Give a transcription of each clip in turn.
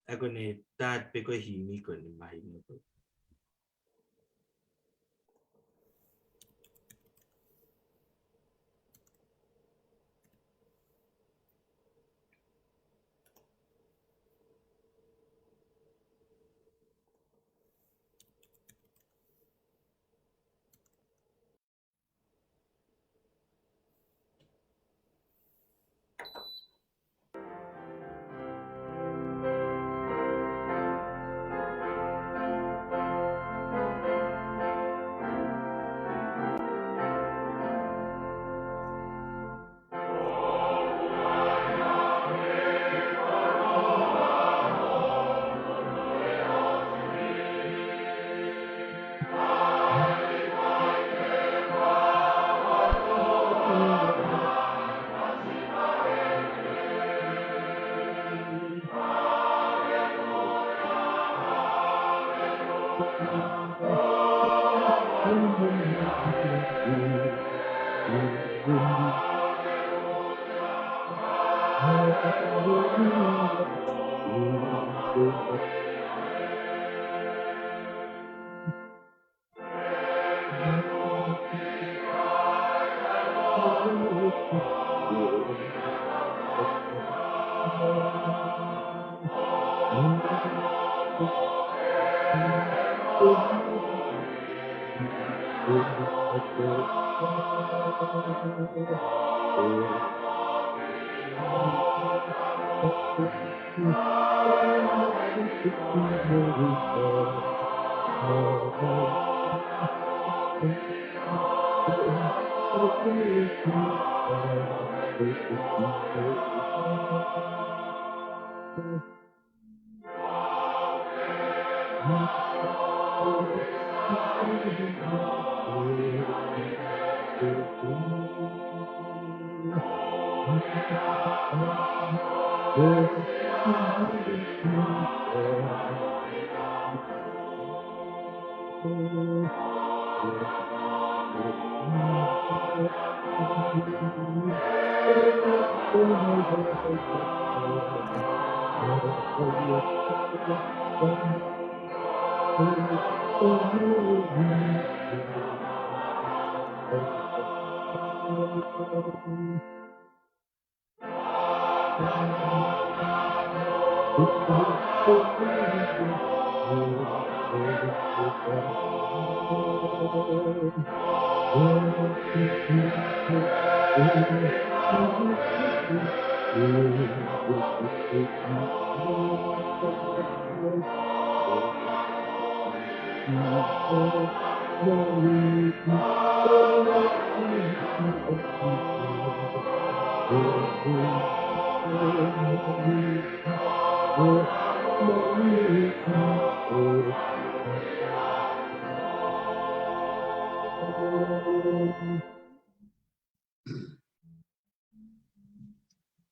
Ako ni tat pe ko himi ko ni mahimo ko.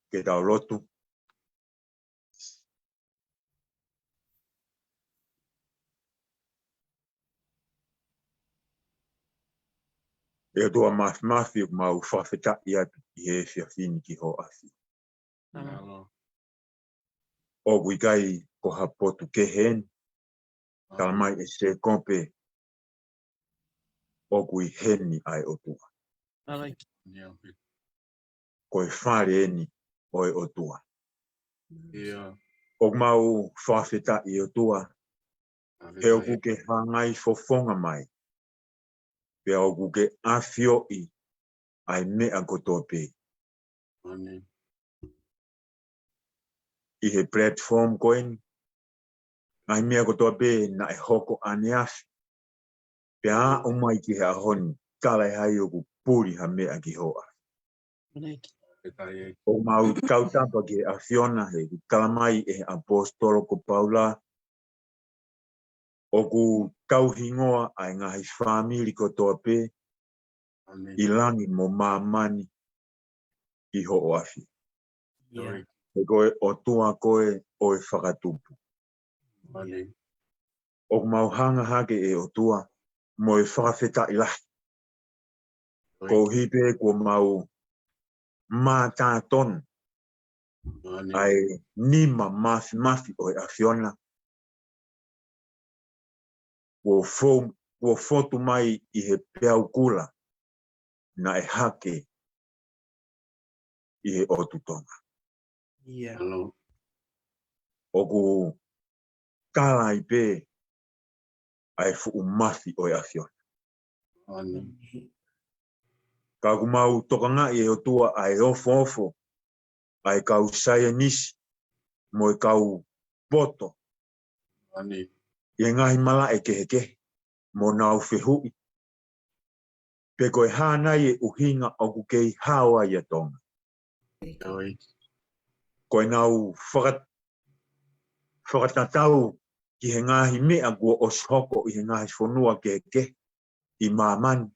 Ke tau lotu. E tua mafi mau whawheta i atu i he whiawhini ki ho afi. O wikai ko ha potu ke hen, talamai e se kompe o kui heni ai o tua. Ko e whare eni o e o tua. O mau whawheta i o tua, he o kuke hangai fofonga mai. Pe o kuke afio i ai mea kotope. I he platform koen, ai mea kotope na e hoko ane afi. Pe a o mai ki he ahoni, kala e hai o ku puri ha mea ki hoa. O mau kautapa ki a Fiona he kalamai e apostolo ko Paula. O ku kauhingoa ai ngahi whamiri ko tope. I langi mo mamani i ho o afi. E koe o tua koe o e whakatupu. O mau hanga hake e o tua mo e whakawheta i lahi. Ko hipe ko mau mātātonu ai nima mafi o afiona wo fotu mai I he Peau Kula na e hake I he otu Tonga. Oku kala I pe ai fu mafi o afiona. Ka kumau tokanga I o tua ai ofo ai kau saya nisi mo e kau poto I ngahi mala e keheke mo nau fehui pe koe hana I uhinga o kukei hawa I a Tonga koe nau whakatatau ki he ngahi mea kua oshoko I he ngahi Fonua keheke I mamani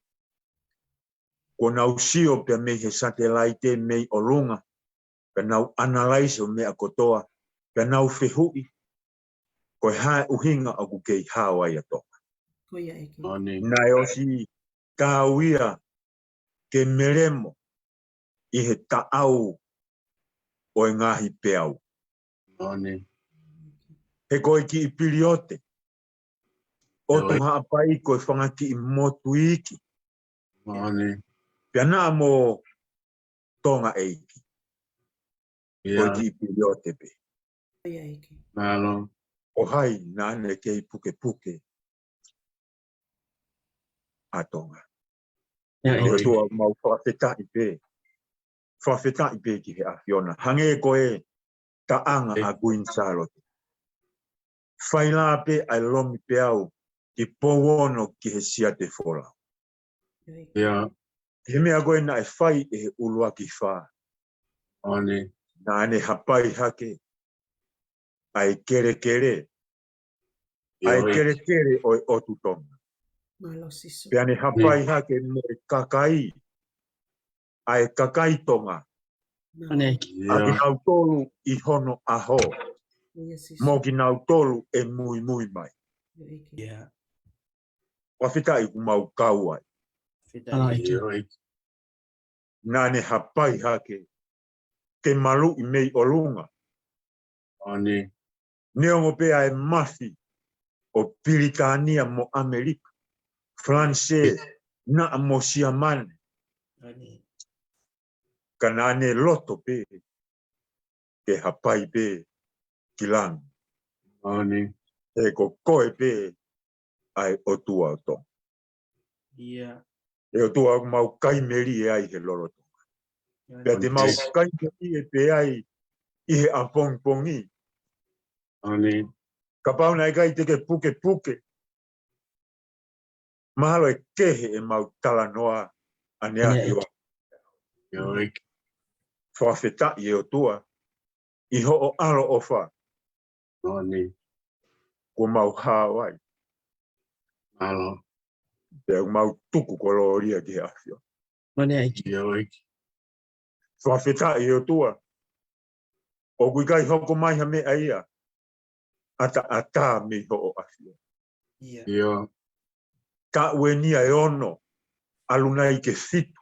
ko nau sio pe mei he satellite mei o lunga pe nau analyze o mea kotoa pe nau fehui koe ha uhinga o kukei hawa I a Tonga na e osi kauia ke meremo I he taau o e ngahi peau. He koe ki I piliote. O tu haapai koe whangaki I motu iki. Pia naa mo Tonga eiki. Koe ki I piliote pe. O hai na ane kei puke a Tonga. E tua mau whawhetai pe. Whawhetai pe ki he afiona. Hange koe taanga a Queen Charlotte. Whaila pe ai lomi peau ki powono ki he sia te whola. He mea koe na e whai e he Uluaki wha. Na ane hapai hake. Ai kere. Ai kere o e otu Tonga. Pe ane hapai hake mo e kakai. Ai kakai Tonga. A ki nau tolu I hono aho. Mo ki nau tolu e mui mai. Wawhita I kumau kau ai. Nane hapai hake. Ke malu I mei olunga. Neongo pe ai mafi. O Piritania mo Amerika. France na mo siamane. Kanane loto pe. Ke hapai pe. Kilang. E ko koe pe. Ai otua o Tonga. E otua mau kaimeri e ai he loroto. Pea te mau kaimeri e pe ai I he apongpongi. Ka pauna e kai te ke puke. Mahalo e kehe e mau talanoa anea hiwa. Whawheta I e otua. I ho o alo ofa. Ko mau hawai. Pea mau tuku koloria ki he afio. Whawheta I e otua. O kui kai hoko mai ha me aia. Ata me ho o afio. Ka uenia e ono. Aluna I ke fitu.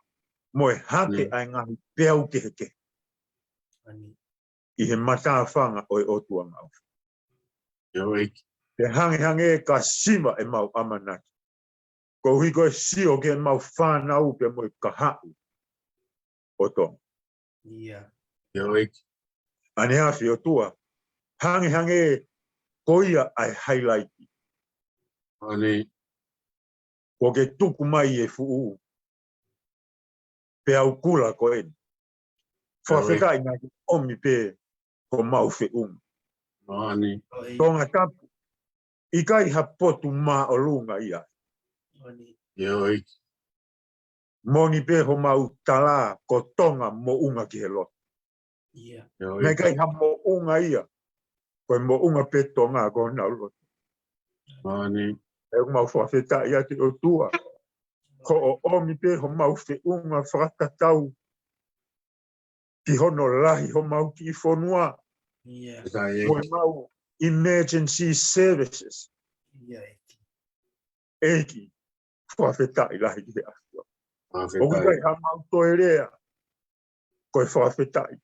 Mo e hake ai ngahi peau keheke. I he mata whanga o e otua ngau. Te hange e ka sima e mau amanaki. Ko hui koe sio ke mau whanau pe mo e ka hau. O Tonga. Ane hafi o tua. Hange koia ai highlight. Ko ke tuku mai e fuu. Peau Kula ko e. Whawhetai nga ki omi pe ko mau whiunga. Tonga tapu. I kai ha potu ma o lunga ia. Moni pe ho mau tala ko Tonga mo unga ki he loto. Ngai kai ha mo unga ia. Koe mo unga pe Tonga ko nau loto. E mau whawhetai ia te o tua. Ko o omi pe ho mau whiunga whakatatau. Ki hono lahi ho mau ki Fonua. Mo mau emergency services. Eki. Whawhetai lahi ki he afio. O kai ha mau toerea. Koe whawhetai.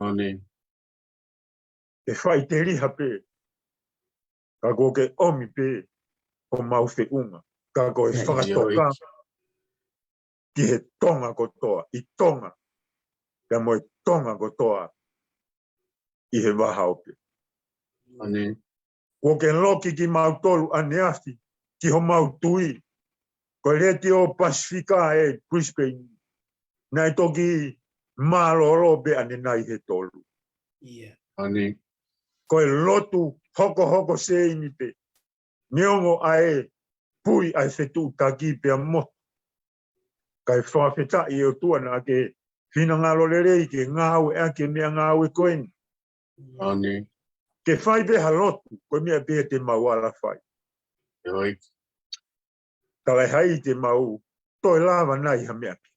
Oni. E whai te riha pē. Ka ko ke omi pē. O mau te unga. Ka ko e whakatoka. Ki he tonga kotoa. I tonga. Ka mo e tonga kotoa. I he waha ope. Oni. Ko ke loki ki mau tolu ane asi. Ki ho mau tui. Ko reti o Pasifika e Brisbane. Nai toki maloro be ane nai he tolu. Oni. Ko e lotu hoko se ini pe. Neongo ae pui ai fetu taki pe mo. Kai whawheta i o tuana ke whina ngalo lerei ke ngāu e ake mea ngāu e koeni. Oni. Ke whai beha lotu, koe mea beha te mau ala whai. Yoik. Tawai hai te mau, toi lava nai ha mea ki.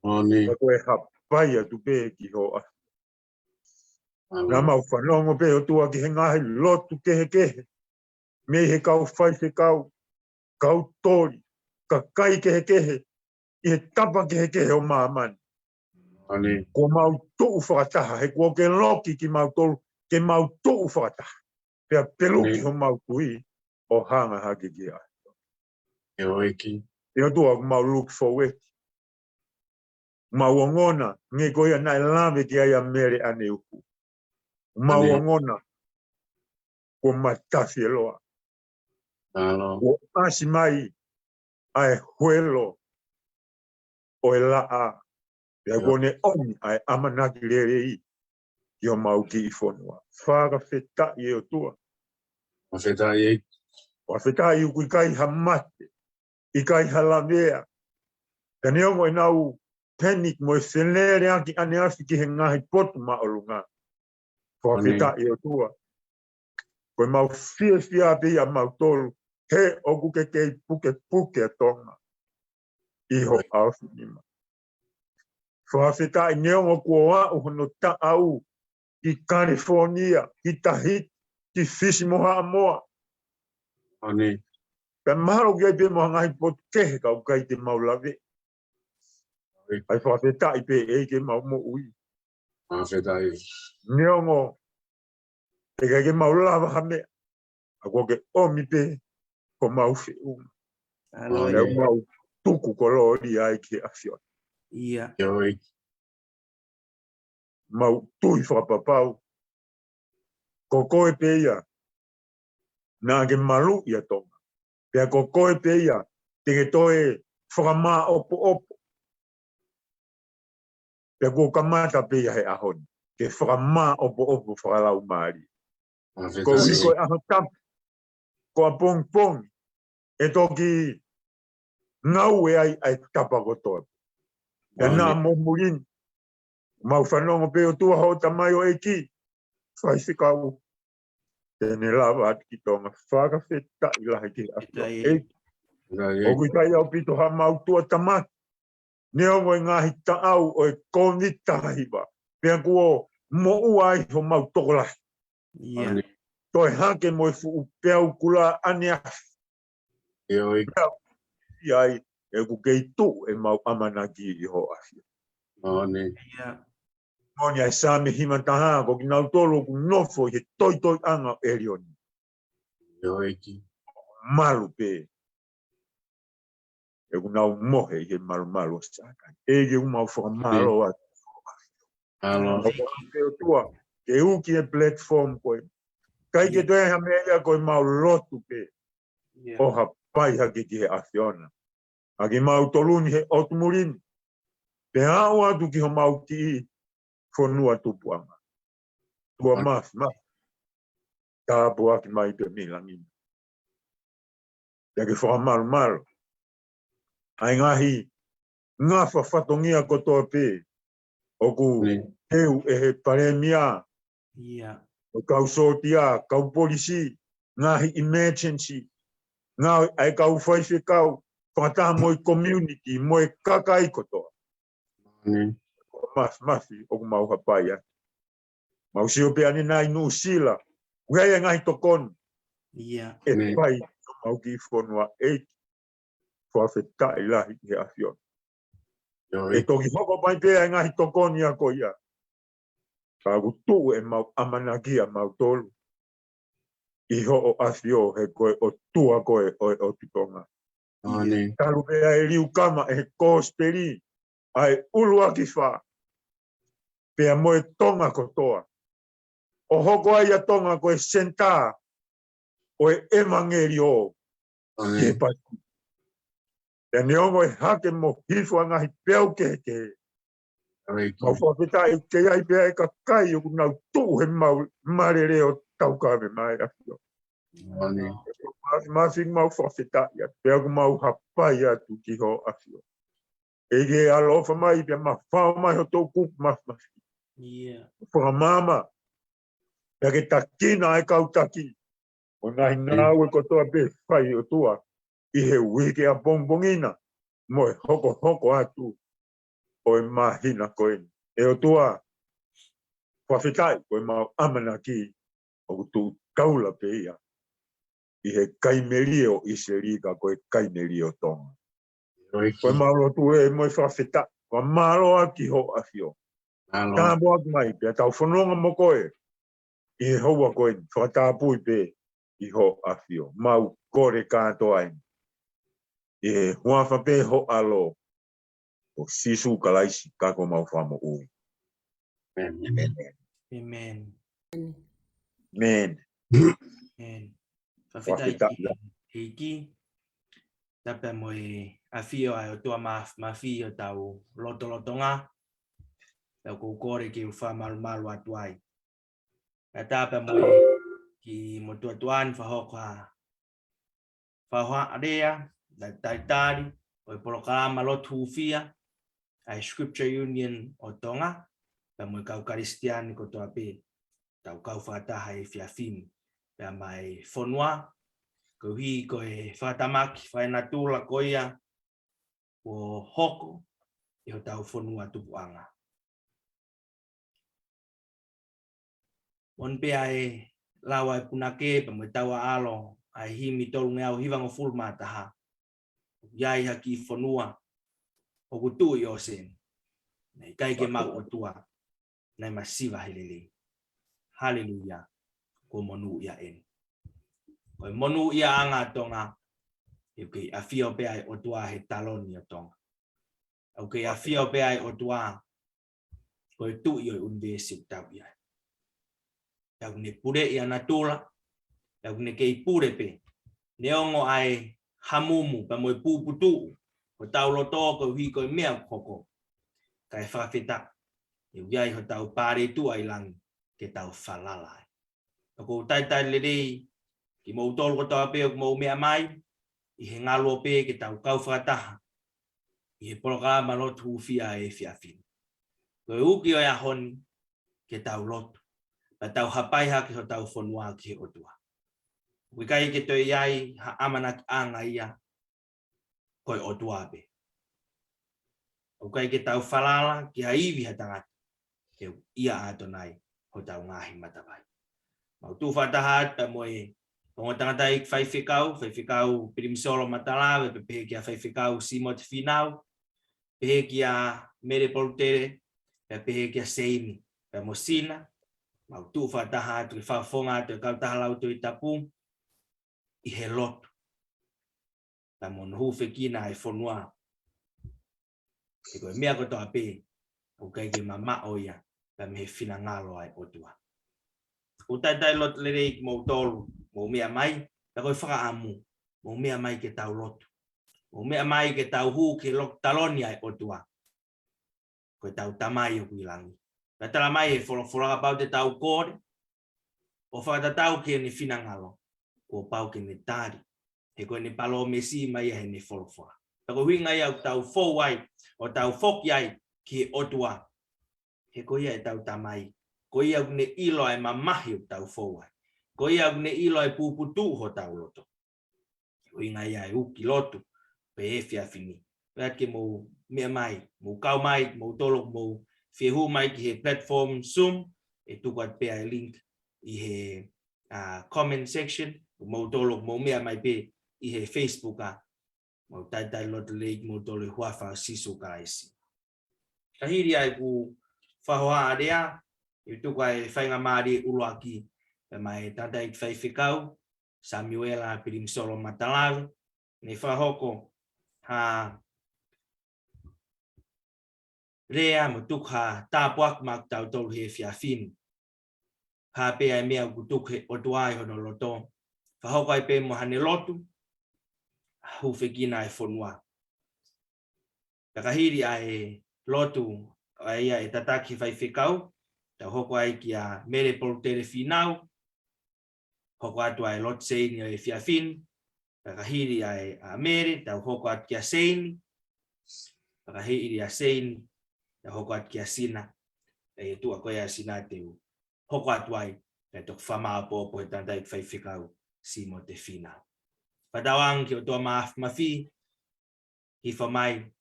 Oni. Ka koe hapai atu beha ki hoa. Nā Alo. mau whanongo beha tua ki he ngahi lotu kehe. Me he kau Faifekau, kau tori, ka kai kehe. I he tapa kehe o māmani. Oni. Ko mau tuu whakataha, he kua ke loki ki mau tolu, ke mau tuu whakataha. Pea peluki ho mau tui, o hanga hake ki a. Yoiki. Ea tua mau look forward. Mau ongona, nge koia nai lave ki aia mere ane uku. Mau ongona, ko matasi eloa. Alo. Ko asi mai, ai huelo, o e laa. Pea kone oni, ai amanaki lerei. Ki o mau ki i Fonua. Whaka wheta i e o tua. Mafeta yek. Whawheta i uku i kai ha mate. I kai ha lavea. Ka neongo i nau panic mo e whenere aki ane asi ki he ngahi potu ma o lunga. Whawheta i o tua. Koe mau whia api a mau tolu. He oku ke kei puke a Tonga. Iho Aositelelia. Whawheta i neongo kua uhono ta au. Ki California, ki Tahiti, ki Fisimoha moa. Oni. Ka mahalo ki ai pe moha ngahi potu kehe ka ukai te maulave. Ai whawheta i pe e ke mau mo ui. Mafeta yek. Neongo, te kai ke maulava hame. A kua ke omi pe ko mau whi unga. E mau tuku kolori ai ke awhion. Yoik. Mau tui whapapau. Ko koe pe ia. Nā ke malu ia tonga. Pea ko koe pe ia. Te ke toe whakamā opo. Pea ko kamata pe ia he ahoni. Ke whakamā opo whakalau maari. Mafeta Ko ui koe yek. aha tam. Ko a pong. E toki ngau e ai tapa kotoa. Pea nā mo murin. Mau whanongo pe o tua hau tamai o eki. Faifekau. Tēne lava ati ki tonga. Whakawheta i lahi ki awhio. Eki. O kui kai au pito ha mau tua tamaki. Neongo i ngahi taau o e konita hiwa. Pea kuo mo uai ho mau tokolahi. Oni. Toi hake mo e fu Peau Kula ane Yoik. ai e ku kei tu e mau amanaki i ho awhio. Oni. Moni ai sāme himataha ko ki nau tolo ku nofo i he toi anga erioni. Yoiki. Malu pe. E ku nau mohe i he malu sākai. E ke umau whakamalo atu. Alo. Ke o tua, ke uki e platform koe. Kai ke toe ha mea koe mau lotu pe. O ha pai hake ki he awhiona. A ke mau toluni he otumurini. Pe hao atu ki ho mau ki i Fonua tupuanga. Tua mafi. Tā pua ki mai pe milangina. Ia ke whakamalo. Ai ngahi ngā whawhatongia kotoa pe. Oku heu e he paremia. O kau sotia, kau polisi. Ngahi emergency. Ngā ai kau Faifekau. Whakataha mo i community, mo i kakai kotoa. Oni. Mafi, oku mau hapai atu. Mau sio pe ane nai nu sila. Ugai ngahi tokon. E pai, mau ki Fonua 8. Whawhetai lahi he awhion. E Yoik. toki hoko pai pe ngahi tokon ia koia. Ka utu e mau amanagia mau tolu. Iho o afio he koe o tua koe o Tonga. Morning. Talu pea e liu kama e kōsperi ai Uluaki wha. Pea moe Tonga kotoa. O hoko ai a Tonga koe senta o e emangeri o ke Morning. patu. Pea neongo e hake mo hifua ngahi peau ke. Mau whawhita i ke ai pea e ka kai o kunau tū he mau marere o taukame mai afio. Morning. Masi mau whawhita ia pea ku mau hapai atu ki ho afio. Ege alofa mai pia ma whao mai ho tō kuk mas. Yeah. Whakamama. Pea ke takina e kautaki. O nahi nāu e kotoa pe whai o tua. I he uike a bongbongina. Mo e hoko atu. O e mahina koe. E o tua. Whawhitai koe mau amana ki. O tu kaula pe ia. I he kaimeri o Iserika koe kaimeri o Tonga. Koe mau tu e mo e whawhitai. Koe malo aki ho afio. Tāmo aki mai, pia tau whanonga mo koe. I he hoa koe, whakatapui pe i ho afio. Mau kore kātoa ai. I he huafa pe ho alo. O sisu kalaisi, kako mau whamo ui. Amen. Amen. Men. Amen. Whawhitai hiki. Tāpea mo e awhio ai o tua mawhi o tau loto ngā. Tau kou kore ki uwha malu atu ai. E tāpea mo e ki mo tuan whahokwa. Whahoa area, taitari, o e polokalama Lotu Hufia, ai Scripture Union o Tonga, pea mo e kau karistiani ko toa pe, tau kau whataha e whiawhini, pea mai Fonua, ko hi ko e whatamaki, whaenatula koia, o hoko, i ho tau Fonua tupuanga. Mon pea e lawa e punake, pea mo e taua alo, ai himi tolu ngeau hivango fulma taha. Iai haki Fonua, o kutu i o sen. Nei kai ke mau o tua, nei masiva helele. Hallelujah, ko monu ia en. Ko monu ia anga Tonga, e ke afio pe ai o tua he taloni o Tonga. O ke afio pe ai o tua, ko e tu i o universi tau ia. Tau ne pure ia natula, tau ne kei pure pe. Neongo ai hamumu, pa mo e puputu, o tau loto ko hi ko mea koko. Kai whawhita, e uiai ho tau pare tu ai langi, ke tau whalalai. Ko tai lerei, ki mou tolu ko tau peo, mou mea mai, i he ngalo pe ke tau kau whakataha, i he programa Lotu Hufia e whiawhini. Ko e uki o ia honi, ke tau lotu, pa tau hapai haki ho tau Fonua ki he otua. Wikai ke toi iai, ha amana ki anga ia, ko e otua pe. Wikai ke tau whalala, ki haiwi hatangata, ke ia atonai, ho tau ngahi matawai. Mau tu whatahat pa mo e pongo tangata i Faifekau, Pilimisolo Matalave, pehe kia Faifekau Simote Finau, pehe kia mere polutere, pehe kia seimi, pe mo sina, mau tu whatahat, ki whafonga te Kautaha Lau Tohitapu, i he lotu. Pa mo nuhu whekina e Fonua. E koe mea kotoa pe, o kai ke mama oia, pa me he whina ngalo ai otua. O tai lot lerei ki mou tolu, mou mea mai, ta koe whakaamu, mou mea mai ke tau lotu. Mou mea mai ke tau hu ke lok taloni ai otua. Koe tau tamai o kuilangi. Ta tala mai e wholaka pau te tau kore, o whakatatau ke ne whinangalo, ko pau ke ne tari. He koe ne palo mesi mai he ne wholawha. Ta koe huinga ia o tau fōwai, o tau foki ai ki otua. He koe ia e tau tamai. Ko ia ne ilo ai mamahi o tau fōwai. Ko ia ne ilo ai puputu ho tau loto. Ko inga ia e Uike Lotu, pe e whiawhini. Pea ke mou mea mai, mou kau mai, mou tolo, mou whiahu mai ki he platform Zoom, e tukuat pea e link i he comment section, mou tolo, mou mea mai pe i he Facebook mou tai loto leik, mou tolo i huafa sisu ka isi. Kahiri ai ku whahoa area, Itu kai whainga maari Uluaki, pe mai tata i Faifekau, Samuela Pilimisolo Matalave, ne whahoko ha rea mo tukha tapuak mak Taumalu'i fiafin. Ha pe ai mea kutukhe o tuai hono loto. Whahoko ai pe mo hane Lotu Hufia ai Fonua. Hili ai Lotu ai e tataki Faifekau, tau hoko ai kia mere Simote Finau, hoko atu ai Lotu seini ai fiafin, hili ai a mere, tau hoko atu kia seini, hili a seini, tau hoko atu kia sina, e tua koia sina teu, hoko atu ai, e tok whamao popo e tantai Faifekau, Simote Finau. Padawang ki o toa mafi, hi whamai,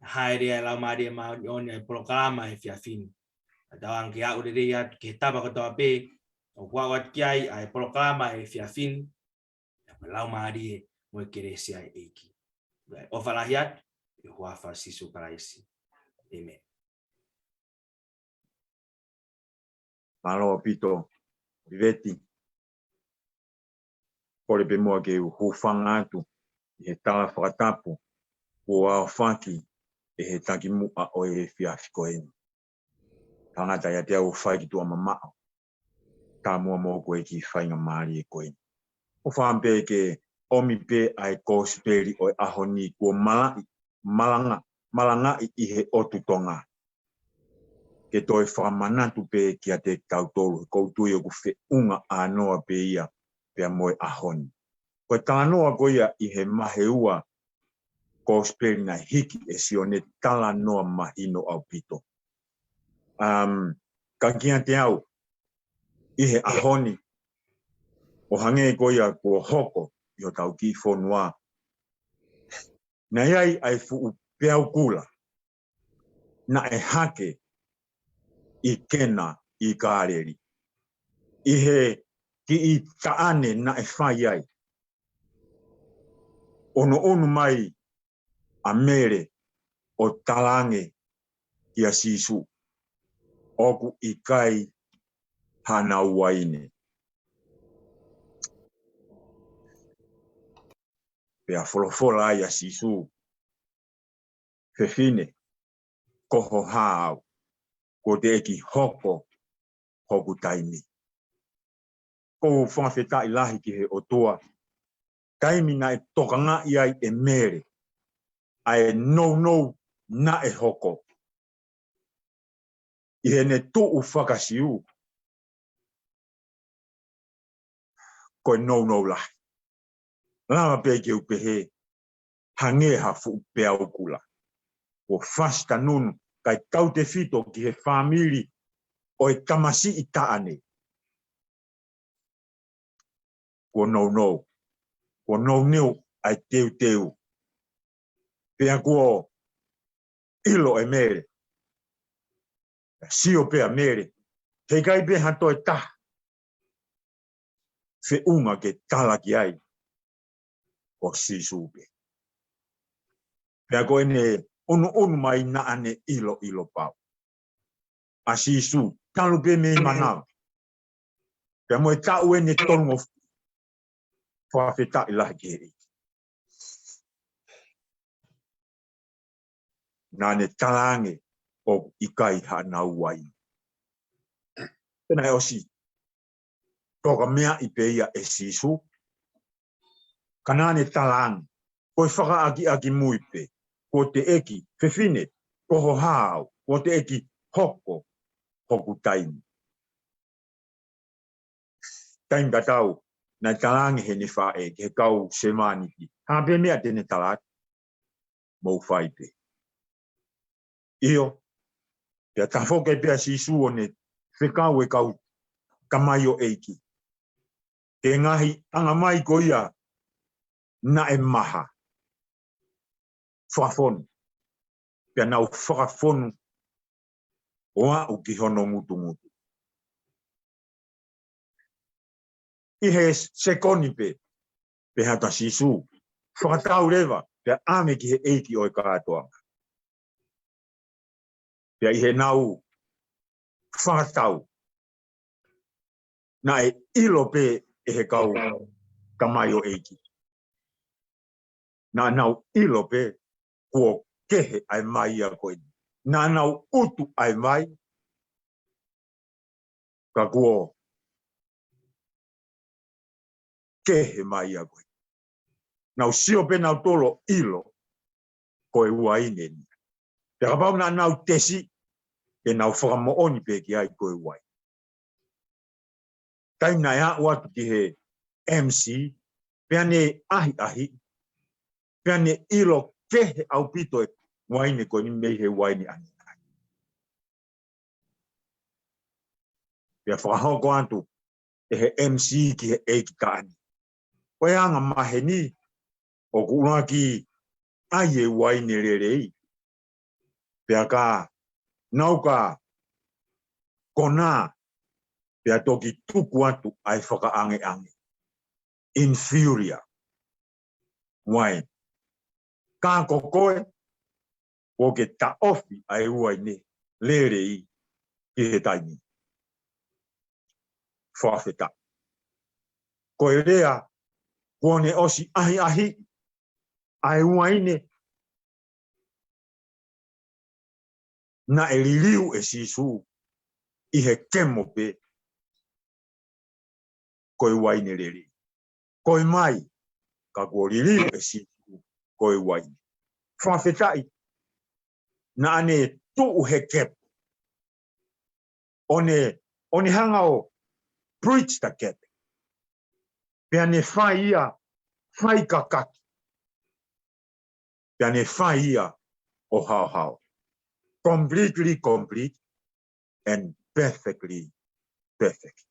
haere ai lau maari e maoni ai programa e fiafin. Padawang ki au rea ki taba ko toa pe, o wawat ki ai programa e fiafin, lau maari e mo e keresi ai eiki. O whalahiat, e huafa sisu paraisi. Amen. Malo pito, viveti. Pole pe moa ke hufanga atu, he tala whakatapu, o ao whaki, e he taki mua o e fiafiko eni. Tangata ia te au whaiki tua mamao, tā mua mo koe ki whainga maari e koe. O whampe ke omi pe ai kōsperi o ahoni kua malanga i he otu Tonga. Ke toi whamanatu pe ki a te tautolu, koutui o ku whiunga anoa pe ia pe moe ahoni. Koe tānoa koe ia i he maheua kōsperi na hiki e sione tala noa mahino au pito. Ka kia te au, i he ahoni, o hange koe ia kua hoko, i o tau ki Fonua. Na iai ai fuu Peau Kula, na e hake i kena i kāreri. I he ki i taane na e whai ai. Ono mai a mere o talange i a sisu. Oku i kai hana waine. Pea wholofola ai a sisu. Fefine, koho hao, ko te eki hoko, hoku taimi. Ko whawheta i lahi ki he otua. Taimi na e tokanga i ai e mere. Ai no na e hoko. I he ne tuu whakasiu. Ko no lahi. Lama pe ke upehe. Hange ha fu Peau Kula. O fasta nunu. Kai kau te fito ki he famili. O e tamasi i taane. Ko no. Ko no ai teu. Pea ko ilo e mere. Sio pea mere. Hei kai be hanto e ta. Fe unga ke tala ki ai. O sisupe. Pea ko ene onu mai na ane ilo pau. A sisu. Talu pe me manau. Pea mo e tau ene tolungo. Whawheta i lahi keri. Nane talange o ikai hanau wai. Pena e osi. Toka mea i peia e sisu. Kanane talang. Koe whaka aki muipe. Ko te eki. Fefine. Koho hao. Ko te eki hoko. Hoku taimi. Taimi katau. Na talange he ne whae. He kau semaniki. Hape mea tene talat. Mau whaipe. Iyo. Pea tafoke pea sisu o ne. Whekau e kau. Kamayo eiki. Te ngahi anga mai koia. Na e maha. Whafonu. Pea nau whakafonu. Oa uki hono mutu. I he sekoni pe. Pe hata sisu. Whakatau rewa. Pea ame ki he eiki o e katoa. Pea i he nau. Whakatau. Na e ilo pe e he kau kamai o eiki. Na nau ilo pe kua kehe ai mai a koe. Na nau utu ai mai ka kua kehe mai a koe. Nau sio pe nau tolo ilo koe ua ine ni. Te kapau na nau tesi e nau whakamooni pe ki ai koe uai. Taim na ea watu ki he MC, pea ne ahi, pea ne ilo kehe au pito e waine koe ni mei he waine ani. Pea whakahoko antu e he MC ki he eiki kaani. Koe anga mahe ni o Uluaki ai e waine rerei. Pea ka nauka kona pea toki tuku atu ai whakaange. Inferior. Wai. Ka kokoe o ke taofi ai uaine lerei ki he taimi. Whawheta. Koe rea kone osi ahi ai uaine na e liliu e sisu i he kemo pe koe uaine leri. Koe mai ka kua liliu e sisu koe uaine. Whawhetai na ane tuu he kepo. One hanga o preach the kepo. Pea ne whai ia, whai kakaki. Pea ne whai ia o hao. Completely complete and perfectly perfect.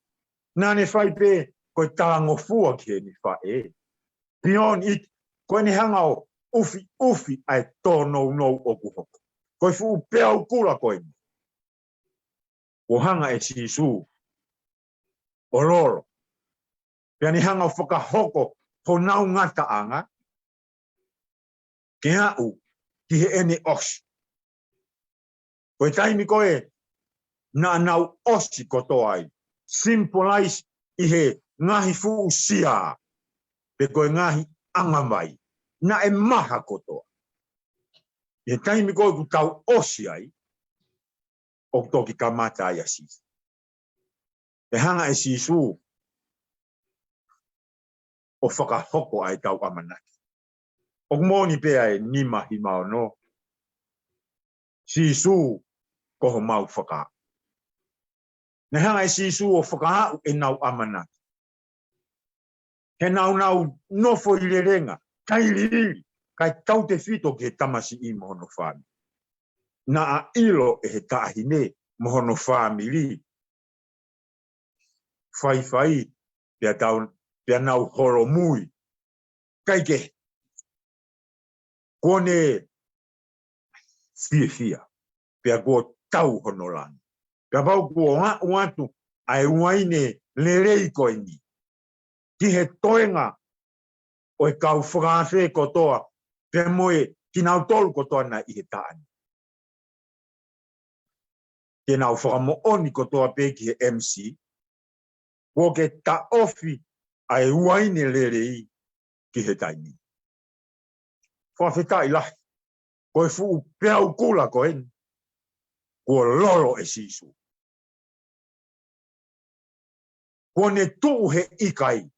Nā ne whai pē, koe tāngo fua ki he ni whae. Beyond it, koe ne hanga o ufi ai tō nou o kuhoko. Koe fu Peau Kula koe ni. O hanga e sisu o loro. Pea ni hanga o whakahoko ho nau ngata anga. Ke hau ki he ene osi. Koe taimi koe na nau osi kotoa ai. Symbolize i he ngahi fu sia. Pe koe ngahi anga mai. Na e maha kotoa. E taimi koe ku tau osi ai. O toki kamata ai asis. E hanga e sisu. O whakahoko ai tau amanaki. O moni pe ai ni mahi mao no. Sisu koho mau whaka. Ne hanga e sisu o whakahau e nau amanaki. He nau nofo i le renga. Kai liri. Kai tau te whito ke tamasi i mohono whami. Na a ilo e he tahine mohono whami li. Whai. Pea nau horo mui. Kai ke. Kone fia. Pea kua tau honolangi. Pea pau kua watu ai waine le rei koe ni. Ki he toenga o e kau whakawhe kotoa. Pea moe ki nau tolu kotoa na i he taani. Ke nau whakamooni kotoa pe ki he MC. Kua ke ta ofi ai waine le rei ki he taini. Whawhetai lahi. Koe fu Peau Kula koe ni. Kua lolo e sisu. Kua ne tuu he ikai.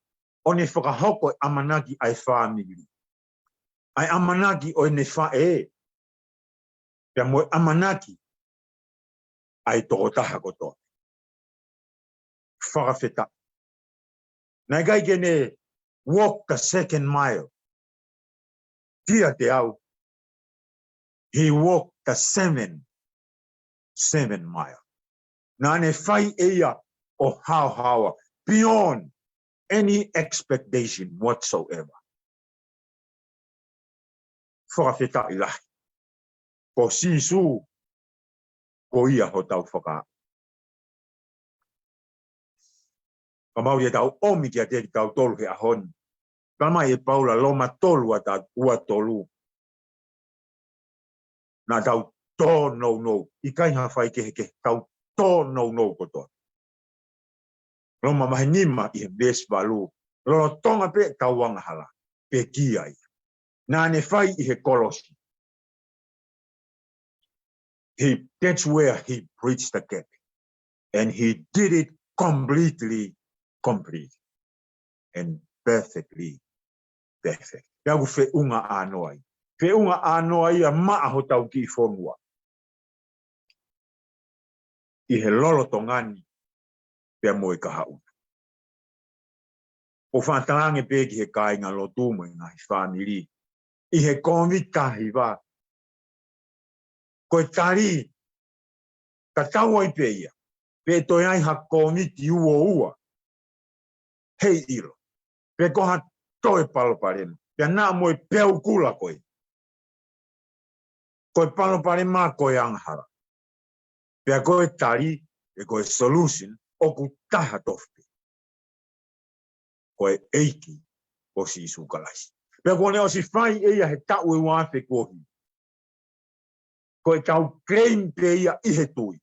O ne whakahoko e amanaki ai whamiri. Ai amanaki o ne whae. Pea moe amanaki ai tokotaha kotoa. Whakawheta. Nai kai ke ne walk the second mile. Kia te au. He walked the seven mile. Nā ne whai eia o hawa. Beyond any expectation whatsoever. Whakawheta i lahi. Ko sisu, koia ho tau whaka. Ka mauri e tau omi ki a te tau tolu he ahoni. Ka mai e paula loma tolu a tau ua tolu. Nā tau tō no. I kai ha whai ke tau tō no kotoa. Roma mahinima I base balu. Lo Tonga pe tawanga hala. Pe kia. Na ne fai I kolosi. That's where he bridged the gap. And he did it completely, complete. And perfectly perfect. Yagu fe unga anoai. Fe unga anoai a maa tau ki Fonua. I he lolo tongani pe moe kaha una. O whantange pegi he kāinga Lotu mo ngā hi whamiri. I he konvita hi wā. Koe tari, ka tau ai pe ia. Pe toi ai ha konviti ua. Hei iro. Pe koha toe palo parema. Pe nā moe Peau Kula koe. Koe palo parema koe anghara. Pe koe tari, e koe solution, oku taha tofpe. Koe eiki o si sukalasi. Pe koe o si whai eia he tau e wafe kohi. Koe tau claim pe ia I he tui.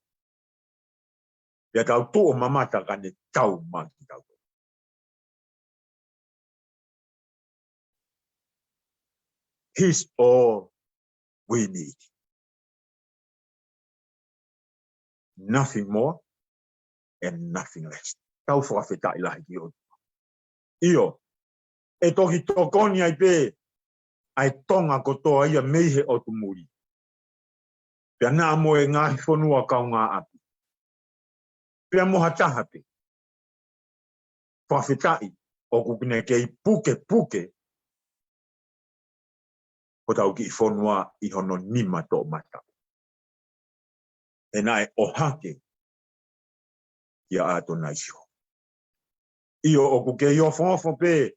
Pe tau tō mamata kane tau maki tau. He's all we need. Nothing more and nothing less. Tau whawheta ilahi ki o. Io, e toki tokoni ai pe, ai Tonga kotoa ia meihe o tumuri. Pea nā moe ngāhi Fonua kau ngā api. Pea moha taha pe. Whawhetai o kukine kei puke. Ko tau ki Fonua I hono nima tō mata. E nai o hake ia ato naisho. Io o kuke i o whofo pe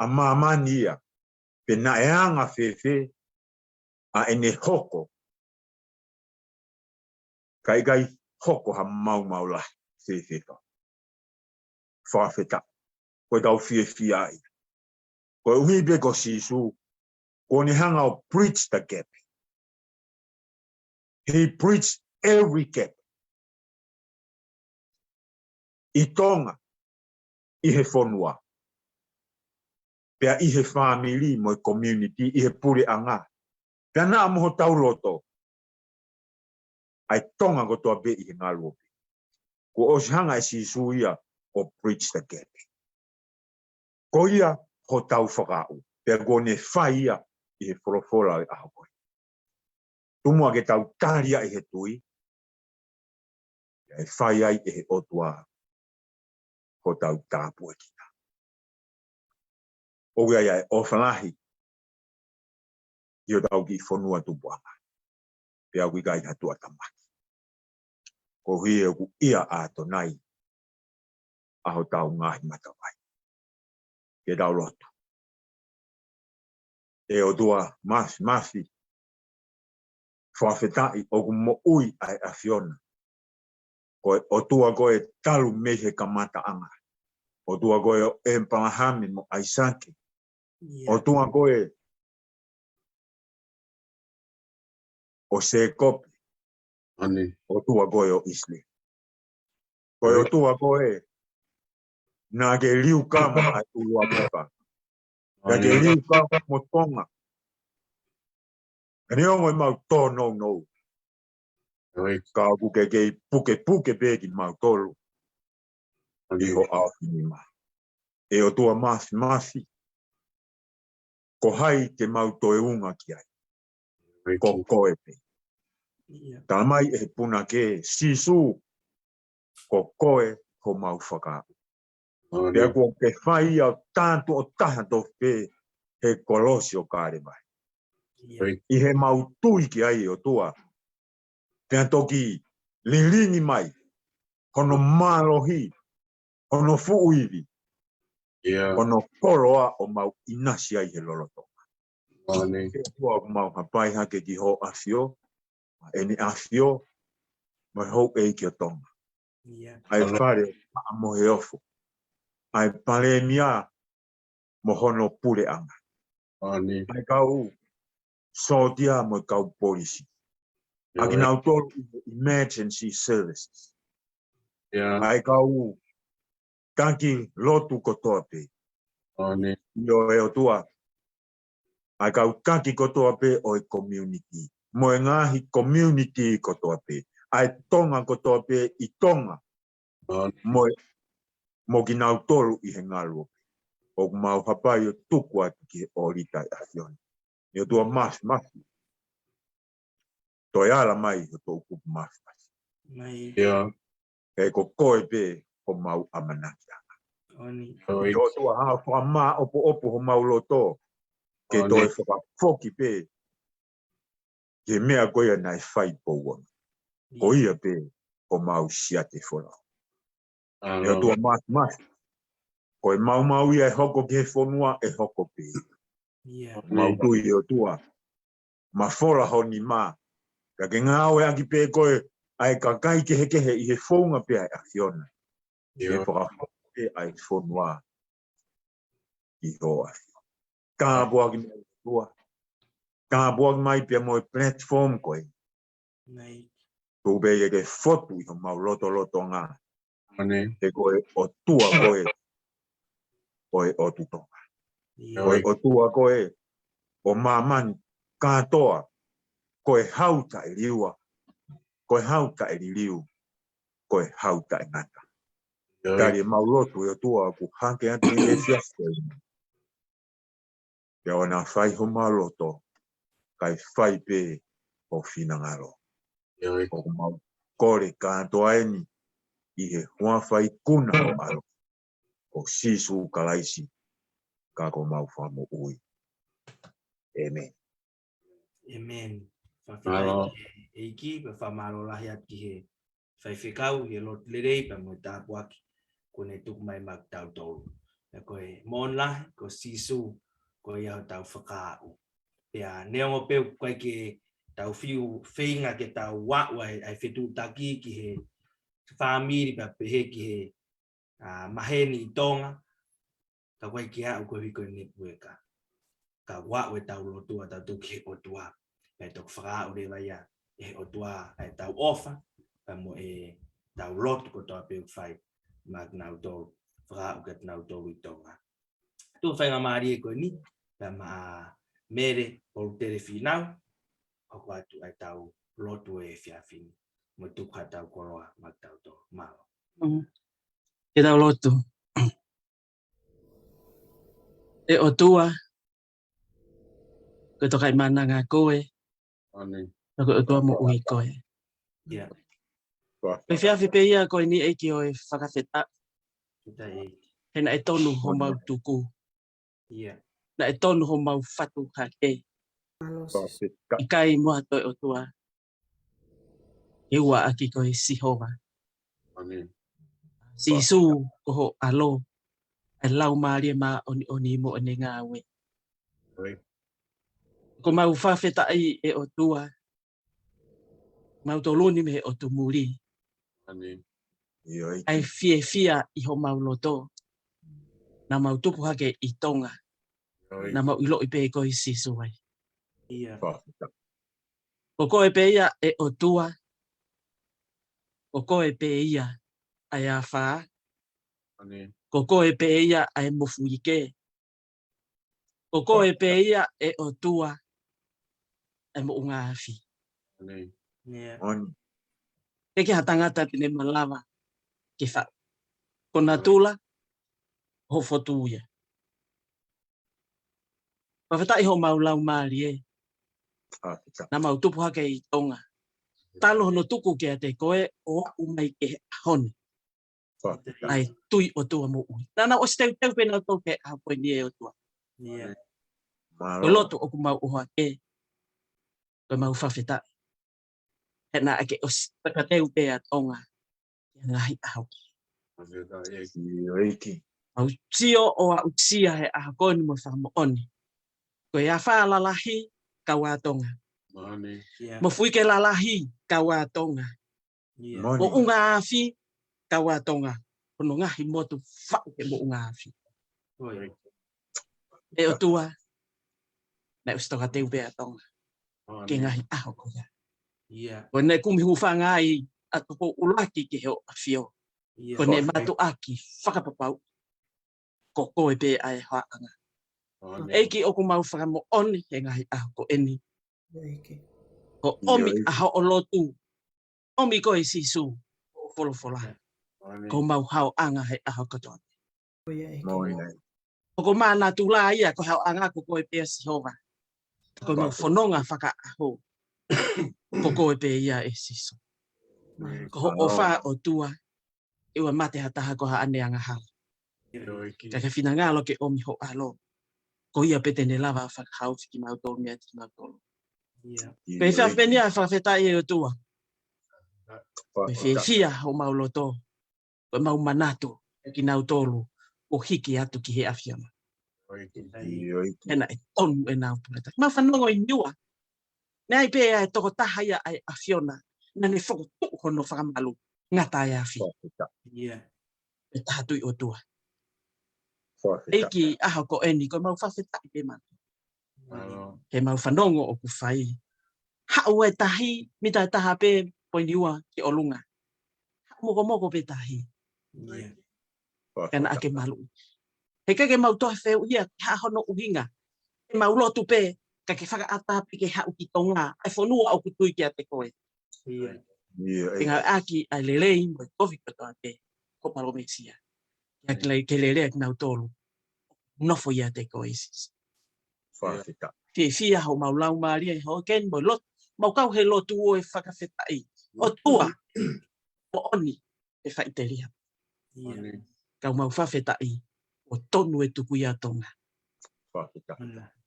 a mamani ia. Pe na e anga fefe a ene hoko. Kai hoko ha mau la fefe ka. Whawheta. Koe tau fie ai. Koe uhibe ko sisu. Ko ni hanga o preach the gap. He preached every gap. I Tonga, I he Fonua. Pea I he family mo community, I he pure anga. Pea nā moho tau loto. Ai Tonga ko toa be I he ngalo. Ko os hanga e si suia o preach the gap. Koia ho tau whakau. Pea ko ne whaia I he wholofola I aho koe. Tumua ke tau taria I he tui. E whaia I he otua. Ko tau tāpua kita. O ia o whalahi. Io tau ki Fonua tupuanga. Pea kui kai hatua tamaki. Ko hui e ku ia ato nai. Aho tau ngahi matawai. Ke tau lotu. E o tua mafi. Whawhetai o ku mo ui ai a Fiona. O tua koe talu mehe kamata anga. O tua koe e mpalahami mo aisake. O tua koe o se kopi. O tua koe o isle. Koe o tua koe na ke liu kama ai Uluaki pa. Na ke liu kama mo Tonga. E neongo I mau tō no. Ka kuke kei puke peki mau tolu. Iho au finima. E o tua mafi. Ko hai ke mau toe unga ki ai. Ko koe pe. Tamai e puna ke sisu. Ko koe ko mau whakau. Pea ko ke whai au tātu o taha to pe he kolosi o kāre mai. I he mau tui ki ai o tua. Pea toki lilingi mai. Hono mālohi. Hono fuuivi. Hono koroa o mau inasi ai he loloto. Ke tua mau hapai hake ki ho afio. Eni afio. Mai hou e ki o Tonga. Ai whare mo he ofo. Ai pale mia mo hono pure anga. Ai kau sotia mo kau polisi. Aki nau tolu emergency services. Ai kau Kanki lotu kotoa pe. Oni. Yo e o tua. Ai kau kanki kotoa pe o e community. Mo e ngahi community kotoa pe. Ai Tonga kotoa pe I Tonga. Oni. Mo ki nau tolu I he ngalo. O mau hapai o tuku atu ki o rita I afioni. Yo tua mas. Toi ala mai o tō kupu mas. Mai. Yeah. E ko koe pe o mau amanaki. Oni. Yo tua hanga whama opo ho mau loto. Ke toi foki pe. Ke mea koia nai whai pouona. Koia pe o mau siate whora. Yo tua mas. Koe mau ia e hoko ke Fonua e hoko pe. Mau tui yo tua. Ma whora honi ma. Ka ke ngāwe aki pe koe. Ai ka kai ke hekehe I he whaunga pe ai afiona. E whakafoke pe ai Fonua. I hoa. Ka boagi mai tua. Ka boagi mai pe mo platform koe. Tō bei e ke fotu I ho mau loto ngā. Te koe o tua koe. Koe o tutonga. Koe o tua koe. O mamani katoa. Koe hauta e liua. Koe hauta e liu. Koe hauta e ngata. Kari mau lotu e tua ku hanke atu I e fiaste. Ia ona whai ho mau loto. Kai whai pe o whina ngaro. O mau kore katoa eni. I he hua whai kuna o aro. O sisu kalaisi. Kako mau whamo ui. Amen. Amen. Whawhitai eiki, pa whamaro lahi ati he Faifekau, he lot lerei, pa mo tāpuaki, kone tuku mai mak tau tolu. E koe mon lahi, ko sisu, ko iau tau whakāu. Pea neongo peu koe ke tau whiu whinga ke tau wawai, ai whetu taki ki he whamiri pa pehe ki he maheni I Tonga, ka koe ki au koe hiko ni pueka. Ka wawai tau lotua tau tuki o tua. E tok whakāu rewa ia, e o tua e tau ofa, pa mo e tau lotu ko toa peu whai, mak nau tau whakāu kat nau tau I Tonga. Tu whainga maari e koe ni, pa ma mere Peau Finau, o kwa tu ai tau lotu e whiawhini, mo tuka tau koroa, mak tau tau mao. E tau lotu. E o tua, ko tokai mana ngā koe, ko o tua mo ui koe. Koe whiawhi pe ia koe ni eiki o e whakawheta. Hena e tonu ho mau tuku. Na e tonu ho mau whatu hake. I kai mua toi o tua. E ua aki koe sihova. Si su koho alo. E lau maari ma oni mo ane ngā we. Ko mau whawheta ai e o tua. Mau toloni me o tu muri. Ai fia I ho mau loto. Na mau tupu hake I Tonga. Na mau ilo I pe koe sisu ai. Ko koe pe ia e o tua. Ko koe pe ia ai a wha. Ko koe pe ia ai mofu ike. Ko koe pe ia e o tua. Ai mo unga afi. Eke hatangata tine malawa. Ke wha. Ko na tula. Ho fotu ia. Pawhetai ho mau lau maari e. Na mau tupu hake I Tonga. Talo hono tuku ke te koe o umai ke honi. Ai tui o tua mo ui. Nana o steu pena tau ke hapoi ni e o tua. Ko lotu o ku mau uha ke. Ko mau whawhetai. Hena ake o takateu pe a Tonga. Ngahi ahau. Au tio o a utsia he ahakoni mo whamo oni. Ko ia whaalalahi kaua Tonga. Mo fuike lalahi kaua Tonga. Mo unga afi kaua Tonga. Kono ngahi motu whau ke mo unga afi. E o tua. Na ustoka teu pe a Tonga. Ke ngahi aho koia. Ko ne kumi hufanga ai atu po Uluaki ke heo afio. Ko ne matu aki whakapapau. Ko koe pe ai haanga. Eiki oku mau whakamo oni he ngahi aho ko eni. Ko omi aho o lotu. Omi koe sisu. Wholofola. Ko mau hao anga he aho katoa. Ko mana tula ia ko hao anga ko koe pe sihova. Ko mau whanonga whaka aho. Ko koe pe ia e sisu. Ko o wha o tua. Iwa mate hataha ko ha ane anga hala. Ka whina ngalo ke omi ho alo. Ko ia pete ne lava whakahau ki mau tolu mea ki mau tolu. Ko e whawhenia e whawheta e o tua. Ko e whia o mau loto. Ko e mau manato ki nau tolu. O hiki atu ki he awhiama. Hena e tonu e nau puleta. Mau whanongo i niua. Nei pe e toko taha ia ai awhiona. Na ne whako tuk hono whakamalu. Ngata e awhi. E tahatui o tua. Eki aho ko eni, ko mau whawheta i pe matu. He mau whanongo o ku whai. Hau e tahi, mita taha pe poiniua ki olunga. Moko moko pe tahi. Kana ake malu. He kake mau tohe wheu ia ki hahono uhinga. He mau lotu pe, kake whaka atapi ke hau ki Tonga. Ai Fonua au kutui ki a te koe. He ngā aki ai lelei mo e tofi katoa te. Ko palo mesia. Ke lelea ki nau tolu. Nofo ia te koe isis. Fia ho mau lau maria ho ken mo lot. Mau kau he lotu o e whakawhetai. O tua. O oni e Aositelelia. Kau mau whawhetai. O tonu e tuku ia Tonga.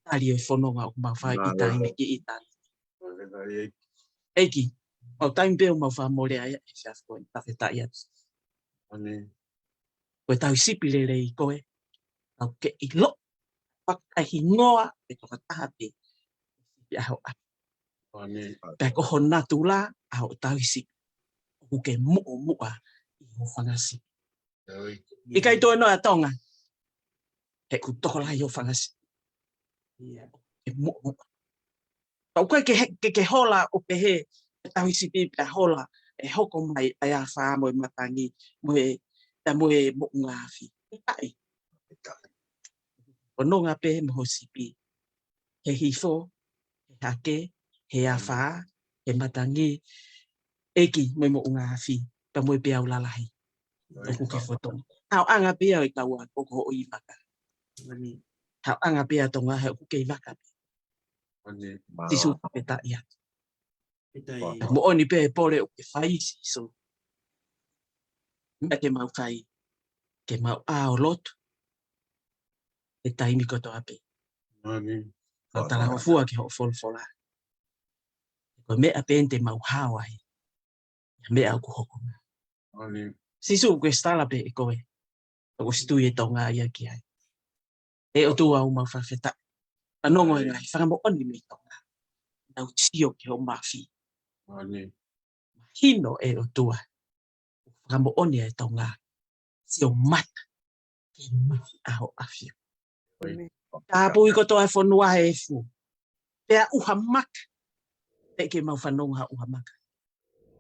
Ali e whanonga o mau whai itai me ki itai. Eiki. Mau taim peo mau whamore aia e whiafko e whawhetai atu. Koe tau sipi lele i koe. Tau ke i lo. Whakahi ngoa e toka taha te. I aho a. Pea ko hona tula aho tau sipi. Oku ke mua mua i ho whangasi. I kai toi noa Tonga. He ku toko lai o whangasi. Ke mua mua. Tau koe ke hola o pe he. Tau sipi pea hola. E hoko mai ai a wha mo e matangi. Mo e mo ngafi. Kai. O nonga pe mo sipi. He hifo, he hake, he awha, he matangi. Eki mo mo unga hafi. Pa mo e pe au lalahi. Oku ke whotong. Hau anga pe au i kaua koko o i waka. Hau anga pe a tonga he oku ke i waka. Tisu pe ta ia. Mo oni pe e pore o ke whai so. Mea ke mau whai. Ke mau ao lotu. E taimi koto ape. Tala ho fua ki ho folfola. Ko mea pente mau hawai. Mea au ku hoko. Sisu ko stala pe e koe. Ko stui e Tonga ia ki ai. E o tu au mau whawheta. Anongo e ngai whakamo oni me Tonga. Nau tio ki ho mafi. Hino e o tua. Whakamo oni e Tonga. Tio mata. Ke mafi aho awhio. Ka pui ko toa Fonua he fu. Pea uha maka. Te ke mau whanonga uha maka.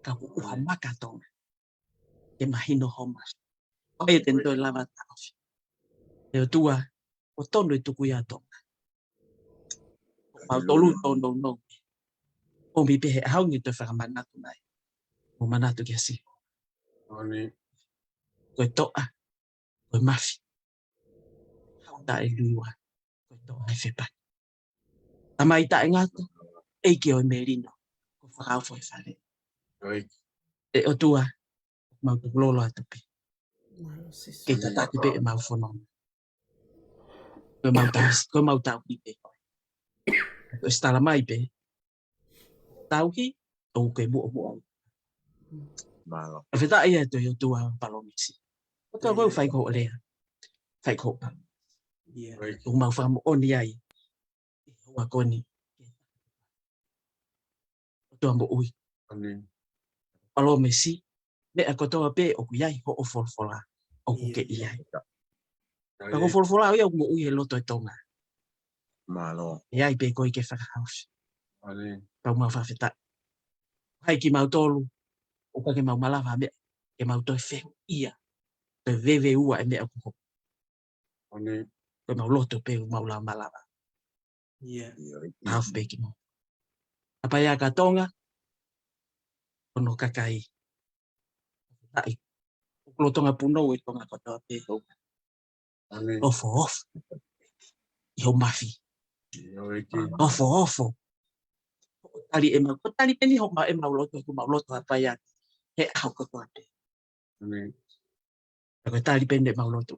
Ka uha maka Tonga. Ke mahino homas. Oe tento e lava tau. E o tua. O tono e tuku ia Tonga. Pau tolu tono no. O mi pehe haungi to whakamanatu nai. O manatu ki asi. Koe toa. Koe mafi. Hauta e lua. Koe toa e whepa. Tamai ta e ngata. Eiki o e merino. Ko whakauwhoi whare. E o tua. Mau te lolo atupi. Kei tataki pe e mau whanonga. Koe mau tau hi pe. Koe stala mai pe. Tau hi. O koe mua mua. A wheta ia to i tua palomisi. O tau wau whaiko o lea. Whaiko pa. O mau whamo oni ai. Hoa koni. O tua mo ui. Palomisi. Mea kotoa pe o kuiai ho o folfola. O kuke iai. Kako folfola ia o mo ui he loto e Tonga. Iai pe koi ke whakahaus. Pau mau whawheta. Hai ki mau tolu. O ka ke mau malawa mea. Ke mau toi whehu ia. Te veve ua e mea kuho. Oni. Koe mau loto pe mau la malava. Yeah. Half beki mo. Apa ia ka Tonga? Ono kakai. Tai. Kulo tonga puno e tonga kotoa pe ho. Oni. Ofo. Iho mafi. Uluaki. Ofo. Tali e mau. Tali peni ho ma e mau loto. Ku mau loto apa ia. He au kotoa te. Oni. Koe tali peni e mau loto.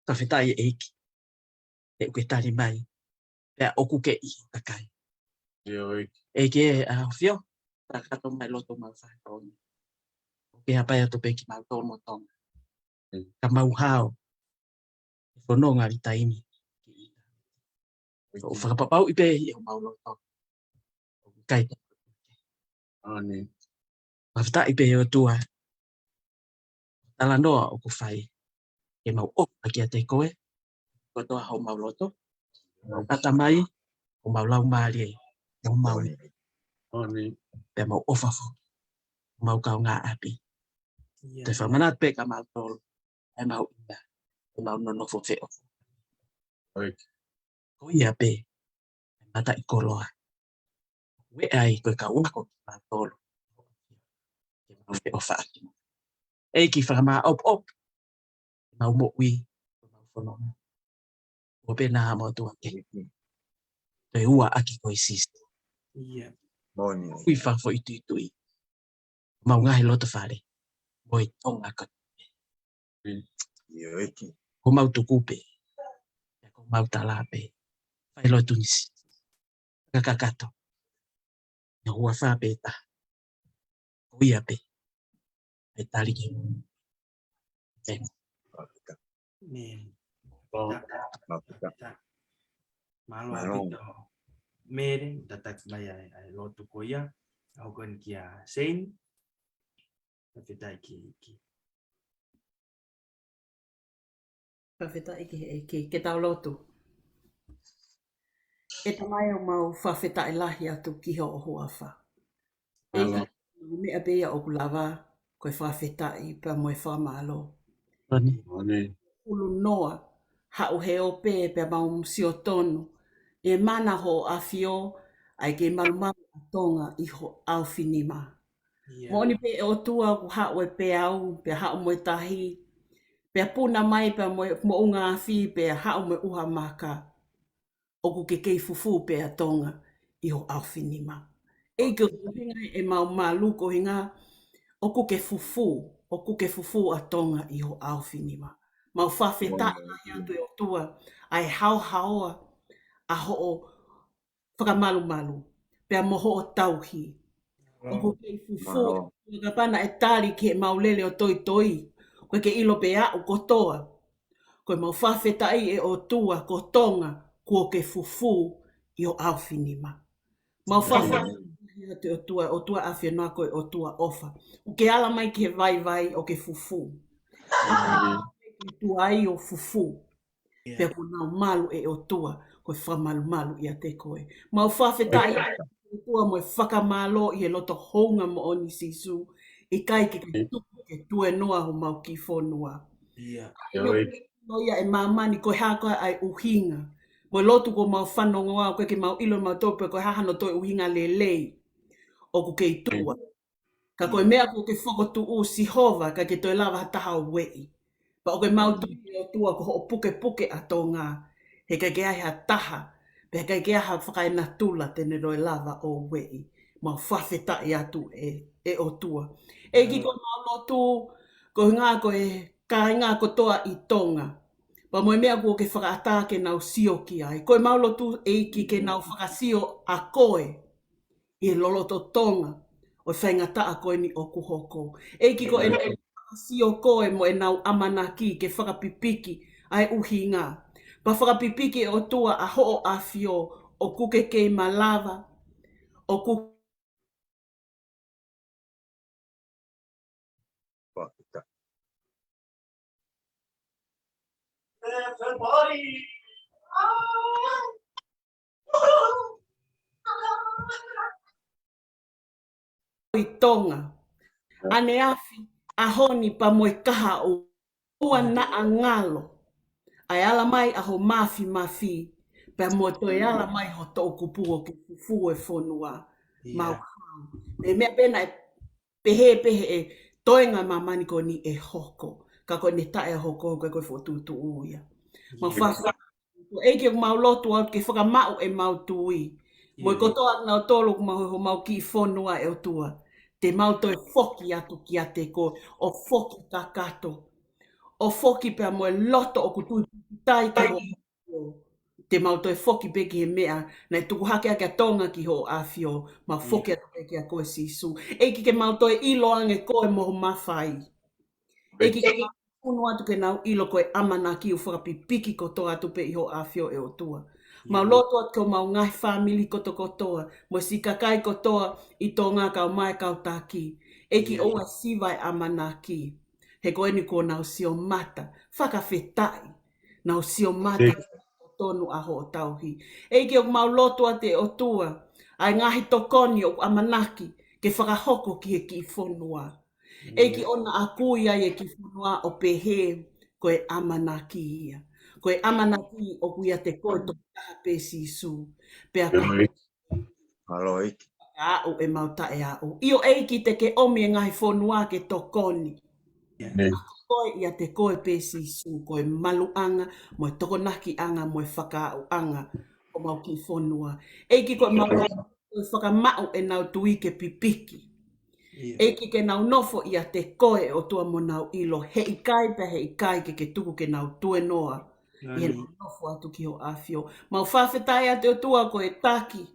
Ka whitai e eiki. E koe tali mai. Pea oku ke iho kakai. Uluaki. E ke a fio. Rakato mai loto mau Faifekau. Ke hapa ia to peki mau tono tonga. Ka mau hao. Fonua ri taimi. O whakapapau i pe i o mau loto. Kai. Oni. Mawhita i pe o tua. Tala noa o ku whai. Ke mau o aki a te koe. Ko toa hau mau loto. Tata mai. O mau lau maari e. O mau. Oni. Pe mau ofafo. Mau kau ngā api. Te whamanat pe ka mau tolu. E mau inda. E mau nono fo fe ofo. Uluaki. Koia pe. Mata i koloa. We ai koe ka wako ki mau tolu. Ke mau fe ofa aki. E ki whakama op. Mau mo ui. Mau whanonga. O pe nā mo tua ke. Te ua aki koe sisto. Yeah. Ui whafo i tui. Mau ngahi loto whare. Moi tonga ka. Ko mau tukupe. Ko mau talape. Whai lotu nisi. Kakakato. Na hua whape ta. Koia pe. E tali ke. Men. Oh. Malo apito. Mere tataki mai ai lotu koia. Au kon kia sein. Fitai ki. Whawhetai ke tau lotu. E tamai o mau whawhetai lahi atu ki ho o huawha. E Malo. mea bea o kulawa koe whawhetai pa moe whamalo. Oni. Ulu noa hau he o pē pe mau msio tonu. E mana ho a fio ai ke malumalu a tonga i ho au finima. Moni pe o tua ku hau e pe au, pe hau moe tahi. Pe puna mai pe mo unga a fi pe hau me uha maka. O ku ke kei fufu pe a tonga i ho au finima. E ke hinga e mau malu ko hinga o ku ke fufu a tonga i ho au finima. Mau whawheta i atu e o tua ai hau a ho o whakamalu. Pe a moho o tauhi. O ku kei fufu ka pana e tari ke maulele o toi. Koe ke ilo pe a o kotoa. Koe mau whawhetai e o tua ko tonga kua ke fufu i o awhinima. Mau whawhetai o tua awhinoa koe o tua ofa. O ke ala mai ke vai o ke fufu. Ke tuai o fufu. Pea ko nau malu e o tua koe whamalu i a te koe. Mau whawhetai o tua moe whakamalo i he loto honga mo oni sisu. I kai ke tue noa ho mau ki Fonua. Noia e mamani koe haka ai uhinga. Mo lotu ko mau whanonga koe ke mau ilo mau tope koe hahano toi uhinga lelei. O ku kei tua. Ka koe mea ko ke whakotu o Sihova ka ke toi lava hataha o wei. Pa o koe mau tui o tua ko ho puke a tō ngā. He kai ke ha taha. Pe kai ke ha whakaina tula tene roi lava o wei. Mau whawhetai atu e o tua. E ki koe mau lotu ko ngā koe ka ngā kotoa i Tonga. Pa moe mea kua ke whakaata ke nau sio ki ai. Koe mau lotu e ki ke nau whakasio a koe. I loloto Tonga. O whaingata a koe ni o kuhoko. E ki ko e nau whakasio koe mo e nau amanaki ke whakapipiki ai uhi ngā. Pa whakapipiki o tua a ho a fio o kuke kei malava. O kuke i Tonga. Ane afi, ahoni pa moe kaha o ua na angalo. Ai ala mai aho mafi. Pa mo toi ala mai ho tō kupua ki fufu e Fonua. Mau hau. Me mea pena e pehe e toenga mamani ko ni e hoko. Ka ko ne tae hoko ko fo tutu uia. Mau whasa. Eike mau lotu au ke whakamau e mau tui. Moi kotoa nau tolu mau ki Fonua e o tua. Te mau toi foki atu ki a te ko. O foki takato. O foki pea moe loto o kutui tai ki ho. Te mau toi foki peki he mea. Nei tuku hake ake a Tonga ki ho a fio. Mau foki atu peki a koe sisu. Eiki ke mau toi ilo ange koe moho mawhai. Eiki ke mau unu atu ke nau ilo koe amana ki u whakapipiki kotoa atu pe iho a fio e o tua. Mau loto atu ko mau ngai whamili kotoa. Mo si kakai kotoa i Tonga kau mai kautaki. Eiki oa siwai amana ki. He koe ni ko nau sio mata. Whakawhetai. Nau sio mata. Tonu aho o tauhi. Eiki o mau loto ate o tua. Ai ngahi tokoni o amanaki. Ke whakahoko ki he ki Fonua. Eiki ona a kuia e ki Fonua o pehe. Koe amanaki ia. Koe amanaki o kuia te koe to pe sisu. Pea koe. Alo iki. Au e mau tae au. Io eiki te ke omi e ngahi Fonua ke tokoni. Koe ia te koe pe sisu. Koe maluanga. Moe tokonaki anga. Moe whakau anga. O mau ki Fonua. Eiki koe mau whakamau e nau tuike pipiki. Eiki ke nau nofo ia te koe o tua mo nau ilo. He ikai pe he ikai ke tuku ke nau tue noa. Ia nau nofo atu ki ho awhio. Mau whawhetai ate o tua koe taki.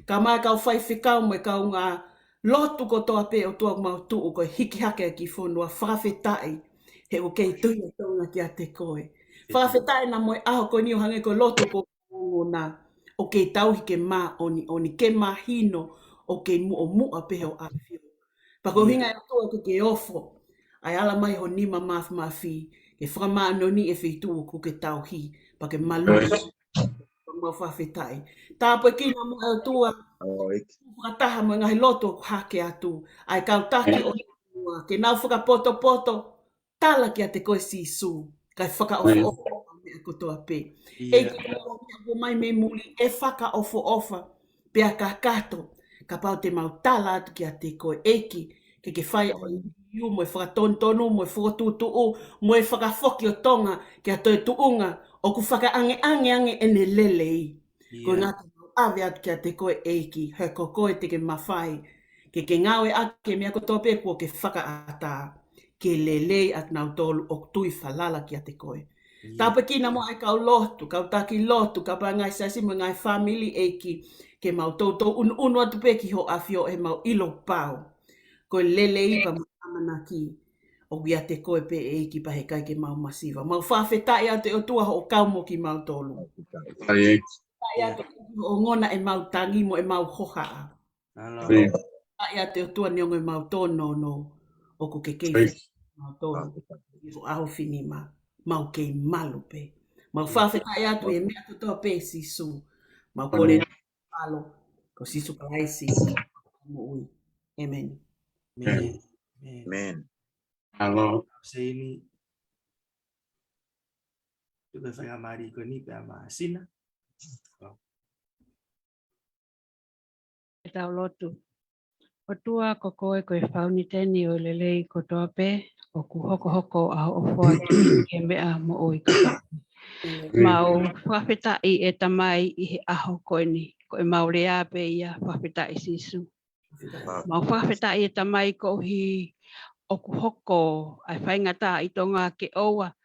Ka mai kau Faifekau mo e kau ngā lotu kotoa pe o tua mau tuu koe hiki hake ki Fonua. Whawhetai. He o kei tui o tonga ki a te koe. Whawhetai na mo e aho koe ni o hange koe lotu ko na. O kei tauhi ke mā oni ke mā hino o kei mua pe o awhio. Pako hinga e toa ke ofo. Ai ala mai ho nima mafi. Ke whakamā noni e whitu ko ke tauhi. Pa ke malu. Mau whawhetai. Tāpo e kina mo e tua. Whakataha mo ngahi loto hake atu. Ai kautaki o ke nau whakapoto. Tala ki a te koe sisu. Kai whakaofo me a kotoa pe. Eiki ko mai me muli e whakaofo. Pea ka kato. Ka pau te mau tala atu ki a te koe. Eiki ke whai iu mo e whakatontonu, mo e whakatutuu, mo e whakafoki o Tonga ki a toi tuunga. O ku whakaange ene lelei. Ko ngā te mau ave atu ki a te koe eiki. He ko koe te ke mawhai. Ke ngawe ake mea kotoa pe kua ke whakaata. Ke lelei at nau tolu o tui whalala ki a te koe. Tāpa kina mo ai kau lotu, kau taki lotu, ka pa ngai sasi mo ngai family eiki. Ke mau tautou unu atu pe ki ho awhio e mau ilo pau. Koe lelei pa amana ki. O wia te koe pe eiki pa he kai ke mau masiva. Mau whawhetai ate o tua ho kau mo ki mau tolu. Tai ate o ngona e mau tangi mo e mau hohaa. Tai ate o tua neongo e mau tono no. O ko ke kei mau tolu. O aho finima. Mau kei malu pe. Mau whawhetai atu e mea kutoa pe sisu. Mau kore alo. Ko sisu kalaisi. Amen. Amen. Hello. Sini. Juga saya mari ko ni pa masina. Tau lotu. O tua ko koe koe whauni teni o lelei ko toa pe, o ku hoko a o whua ke mea mo o i kata. Mau whawhetai e tamai i he aho koe ni, koe maurea pe ia whawhetai sisu. Mau whawhetai e tamai ko hi o ku hoko ai whaingata i Tonga ke oua,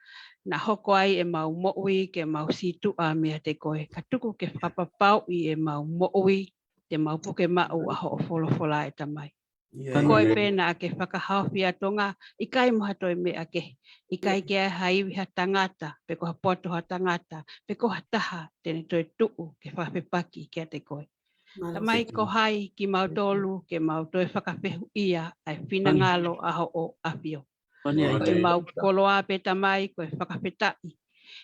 na hoko ai e mau mo'ui ke mau situ a mea te koe. Ka tuku ke whapapau i e mau mo'ui, te mau puke mau aho o wholofola e tamai. Koe pēna ke whakahawhia Tonga, i kai moha toi mea ke. I kai ke haiwi ha tangata, pe koha poto ha tangata, pe koha taha, tene toi tuu ke whawhepaki ke te koe. Tamai ko hai ki mau tolu, ke mau toi whakawhehu ia, ai whina ngalo aho o awhio. Koe mau koloa pe tamai, koe whakawhetai.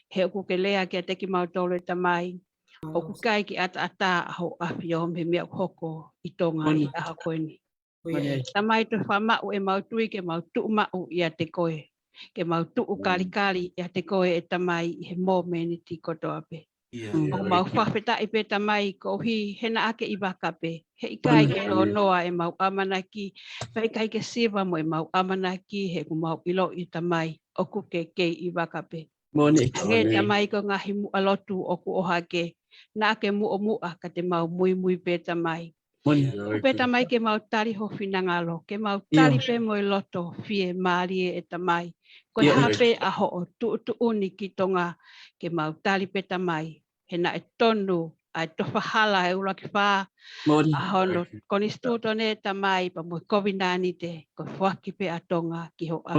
He oku ke lea ke te ki mau tolu e tamai, oku kai ki ata aho awhio me mea hoko i Tonga i aho koe ni. Tamai to whamau e mautui ke mautu mau ia te koe. Ke mautu kari ia te koe e tamai he mō meni ti kotoa pe. O mau whawheta i pe tamai ko hi hena ake i waka pe. He ikai ke o noa e mau amanaki. Pai kai ke siwa mo e mau amanaki he ku mau ilo i tamai. O ku ke i waka pe. Nge tamai ko ngahi mu alotu o ku o hake. Na ke mu o mua ka te mau mui pe tamai. Upe tamai ke mau tari ho finangalo. Ke mau tari pe mo i loto fie maari e tamai. Ko hape aho o tu uni ki Tonga ke mau tari pe tamai. Hena e tonu ai tofahala e Uluaki wha. Ahono konistu tone tamai pa mo COVID-19 te. Ko fuaki pe a Tonga ki ho a.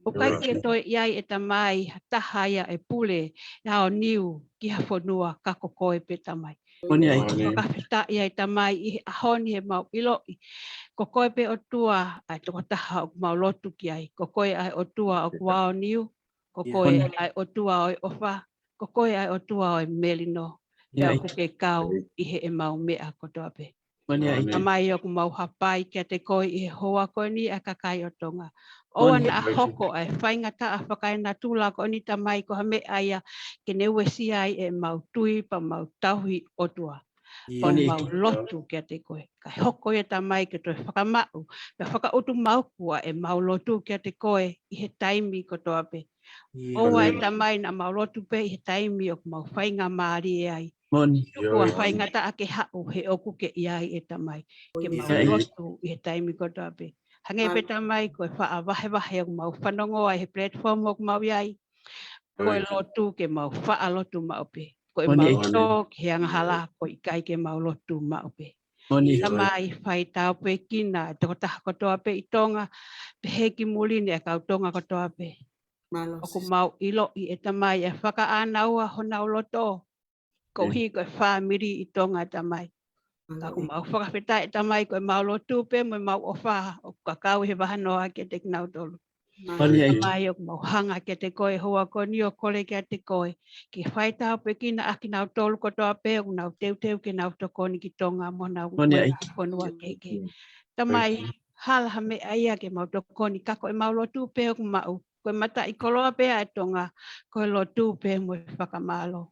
O kai ke toi iai e tamai taha ia e pule na o niu ki ha Fonua kako koe pe tamai. Whakawheta ia e tamai i ahoni he mau iloi. Ko koe pe o tua ai toko taha o mau lotu ki ai. Ko koe ai o tua o kuao niu. Ko koe ai o tua o ofa. Ko koe ai o tua o melino. Pea kuke kau i he e mau mea kotoa pe. Tamai o ku mau hapai kia te koe i he hoa koe ni a kakai o Tonga. O ana a hoko ai whaingata a whakai na tūla ko ni tamai ko hame aia ke neuesi ai e mau tui pa mau tauhi o tua. Pa mau lotu kia te koe. Kai hoko e tamai ke toi whakamau. Pea whakautu mau kua e mau lotu kia te koe i he taimi kotoa pe. O ai tamai na mau lotu pe i he taimi o ku mau whainga maari e ai. Kua whaingata a ke hau he oku ke iai e tamai. Ke mau lotu i he taimi kotoa pe. Hange pe tamai koe wha wahe o mau whanongo ai he platform o mau iai. Koe lotu ke mau wha lotu mau pe. Koe mau tō ke angahala koe kai ke mau lotu mau pe. Tamai whai tau pe kina toko taha kotoa pe i Tonga. Pe heki mulini e kau Tonga kotoa pe. Oku mau ilo i e tamai e whaka anaua hona uloto. Ko hi koe whamiri i Tonga tamai. Aku mau whakawheta e tamai koe mau lotu pe mo mau ofa o kakau he wahanoa ke te kinau tolu. Tamai o mau hanga ke te koe hoa ko ni o kole ke te koe. Ke whaitau pe kina a kinau tolu kotoa pe o nau teu ke nau toko ni ki Tonga mo nau Fonua keke. Tamai hala me aia ke mau toko ni kako e mau lotu pe o mau. Koe mata i koloa pe a Tonga koe lotu pe mo whakamalo.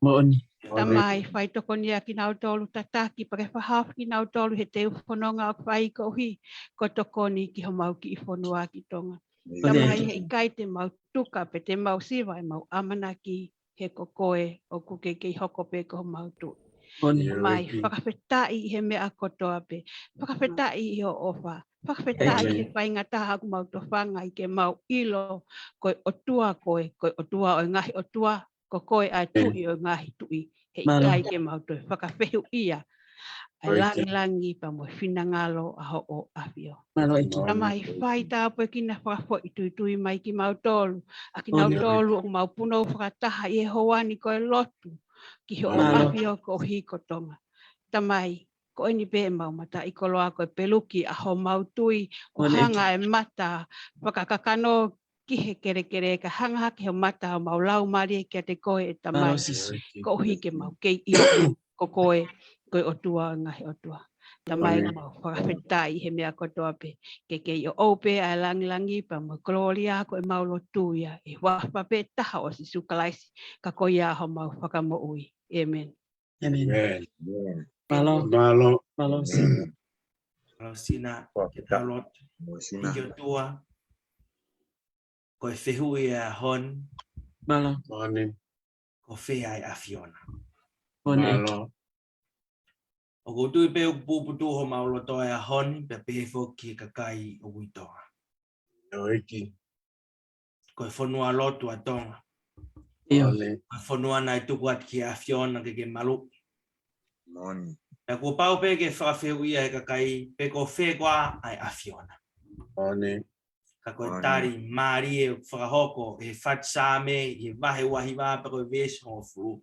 Tamai whai toko ni a kinau tolu tataki pake whahawhi kinau tolu he te whanonga o whai ko hi ko toko ni ki ho mau ki i Fonua ki Tonga. Tamai he ikai te mau tuka pe te mau siwa e mau amana ki he kokoe o kuke kei hoko pe ko mau tu. Tamai whakawhetai he mea kotoa pe. Whakawhetai i ho ofa. Whakawhetai he whaingataha ku mau tofanga i ke mau ilo koe otua koe otua o ngahi otua ko koe ai tui o ngahi tui. He ikai ke mau toi whakawhehu ia. Ai langi pa mo finangalo a ho o awhio. Tamai whai tāpua kina whakafo i tui mai ki mau tolu. A ki mau tolu o mau puno whakataha i e hoani koe lotu. Ki ho o awhio ko hi ko Tonga. Tamai ko ni pe mau mata i koloa koe peluki a ho mau tui o hanga e mata. Whakakakano ki he kere ka hanga ke ho mata o mau lau mari ke te koe e tamai. Ko hi ke mau kei i ko koe. Koe otua ngahi otua. Tamai mau whakawhetai he mea kotoa pe. Ke kei o ope a langi pa mo gloria ko e mau lotu ia. E wahpa pe taha o si sukalaisi. Ka koia ho mau whakamoui. Amen. Malo sina. Malo sina ke taulot. Ike otua. Koe whehui a hon. Ko whea ai a Fiona. O kutui pe puputu ho mauloto e a honi pe pe foki kakai o Tonga. Koe Fonua lotu a Tonga. Koe Fonua nai tuku at ki a Fiona ke malu. Pe ko pau pe ke whawhehui e kakai pe ko whekwa ai a Fiona. Ka koe tari maari e whakahoko e whatsame e wahe wahiwa pe koe vesi ho furu.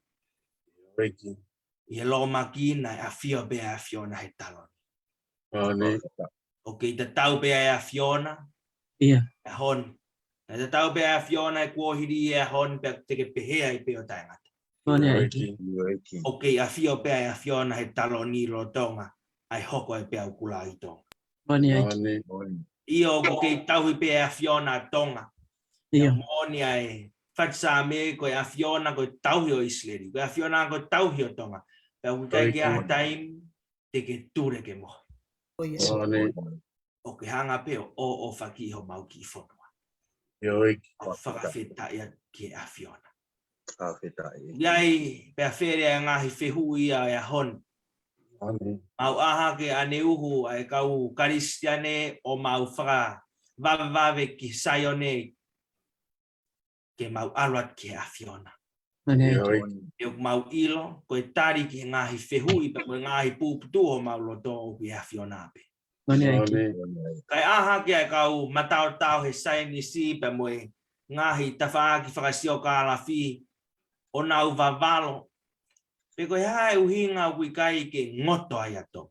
I e lo makina a fio be a Fiona he talon. O te tau be a Fiona. A hon. Te tau be a Fiona e kua hiri e a hon pe te ke pehea i pe o taingata. O a fio be a Fiona he talon ni lo Tonga. Ai hoko e Peau Kula i Tonga. Io ko ke tauhi pe afiona Tonga. Moni ai fatsa me ko afiona ko tauhi o Isleri. Ko afiona ko tauhi o Tonga. Pe ko kai ke time te ke ture ke mo. O ke hanga pe o faki ho mau ki Fonua. O whakawheta ia ke afiona. Iai pe feria ngahi fehui ia hon. Mau aha ke ane uhu ai kau karistiane o mau whaka vave ki sayone ke mau aluat ke afiona. E mau ilo ko e tari ki ngahi fehui pe ko ngahi puputu o mau loto o ke afiona pe. Kai aha ke ai kau matau tau he saini si pe mo ngahi tawha ki whakasio ka la fi o nau vavalo. Pe ko hai uhinga ui kai ke ngoto ai ato.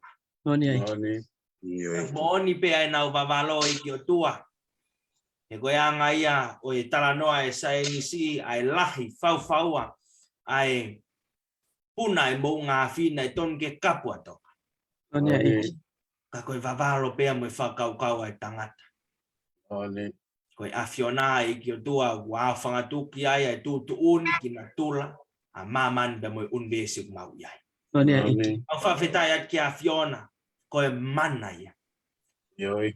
Moni pe ai nau vavalo i ki o tua. E ko anga ia o e talanoa e saini si ai lahi faufaua ai puna e mo ngā whina e ton ke kapu ato. Ka koe vavalo pe mo e whakaukau ai tangata. Koe afiona i ki o tua wā whangatuki ai ai tūtu uni ki na tula. A maman be mo unbesi mau iai. Au whawhetai at ki a Fiona, koe mana ia.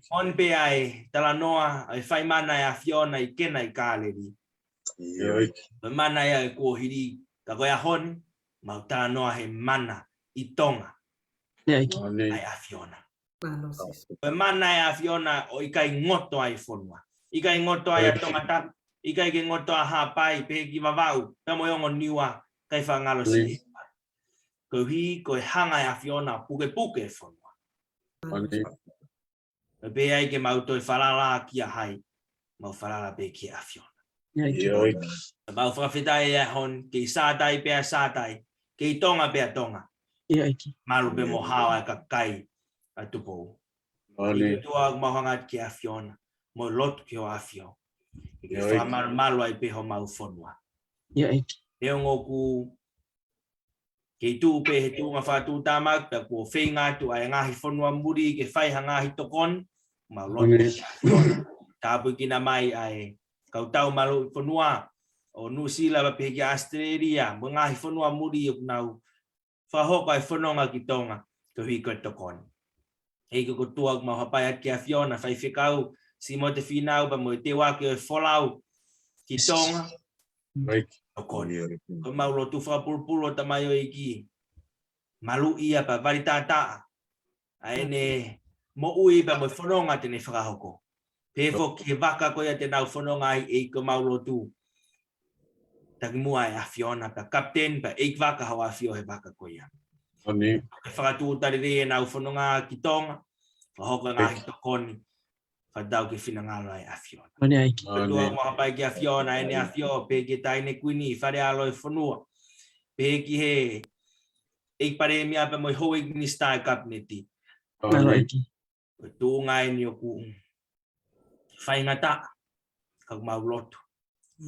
On pe ai talanoa, ai whai mana a Fiona i kena i kāleri. Koe mana ia e kua hiri, ka koe a honi, mau talanoa he mana i Tonga. Ai a Fiona. Koe mana ia a Fiona o i kai ngoto ai Fonua. I kai ngoto ai a Tonga tap, i kai ke ngoto a hapai, pe ki wawau, pe mo yongo niwa, kai whangalo si. Ko hi ko hanga a Fiona puke puke Fonua. Pe ai ke mau toi whalala ki a hai, mau whalala pe ki a Fiona. Mau whawhetai e hon, ke sātai pe a sātai, ke Tonga pe a Tonga. Malu pe mo hawa ka kai a tupo. I tua mahangat ki a Fiona, mo lotu ki o a Fiona. Ke whamalu ai pe ho mau Fonua. E ngoku ke tu pe he tu ngā whātū tāmak, pe kua whenga tu ai ngahi Fonua muri ke whaiha ngahi tokon, ma lotu tāpui kina mai ai kau Taumalu'i Fonua, o Nusila pa pe ki Aositelelia, mo ngahi Fonua muri o nau whahoko ai whanonga ki Tonga, ko hui koe tokon. Hei ko tuak mau hapai at ki a Fiona, Faifekau, Simote Finau, pa mo te wake o wholau ki Tonga, ko mau lotu whapulpulo tamai o iki malu ia pa vari tata aene mo ui pa mo whanonga tene whakahoko pe foki he waka koia te nau whanonga i ko mau lotu taki mua e a Fiona pa kapten pa eik waka hawa Fio he waka koia e whakatū tari re e nau whanonga ki Tonga whahoka ngahi tokoni whadau ke whinangalo e a Fiona. Tua mo hapai ki a Fiona ene a Fio pe ke taine kuini whare alo e Fonua. Pe ki he eik pare mia pe mo hoi ni stai kapneti. Tu ngai ni o ku whaingata kag mau lotu.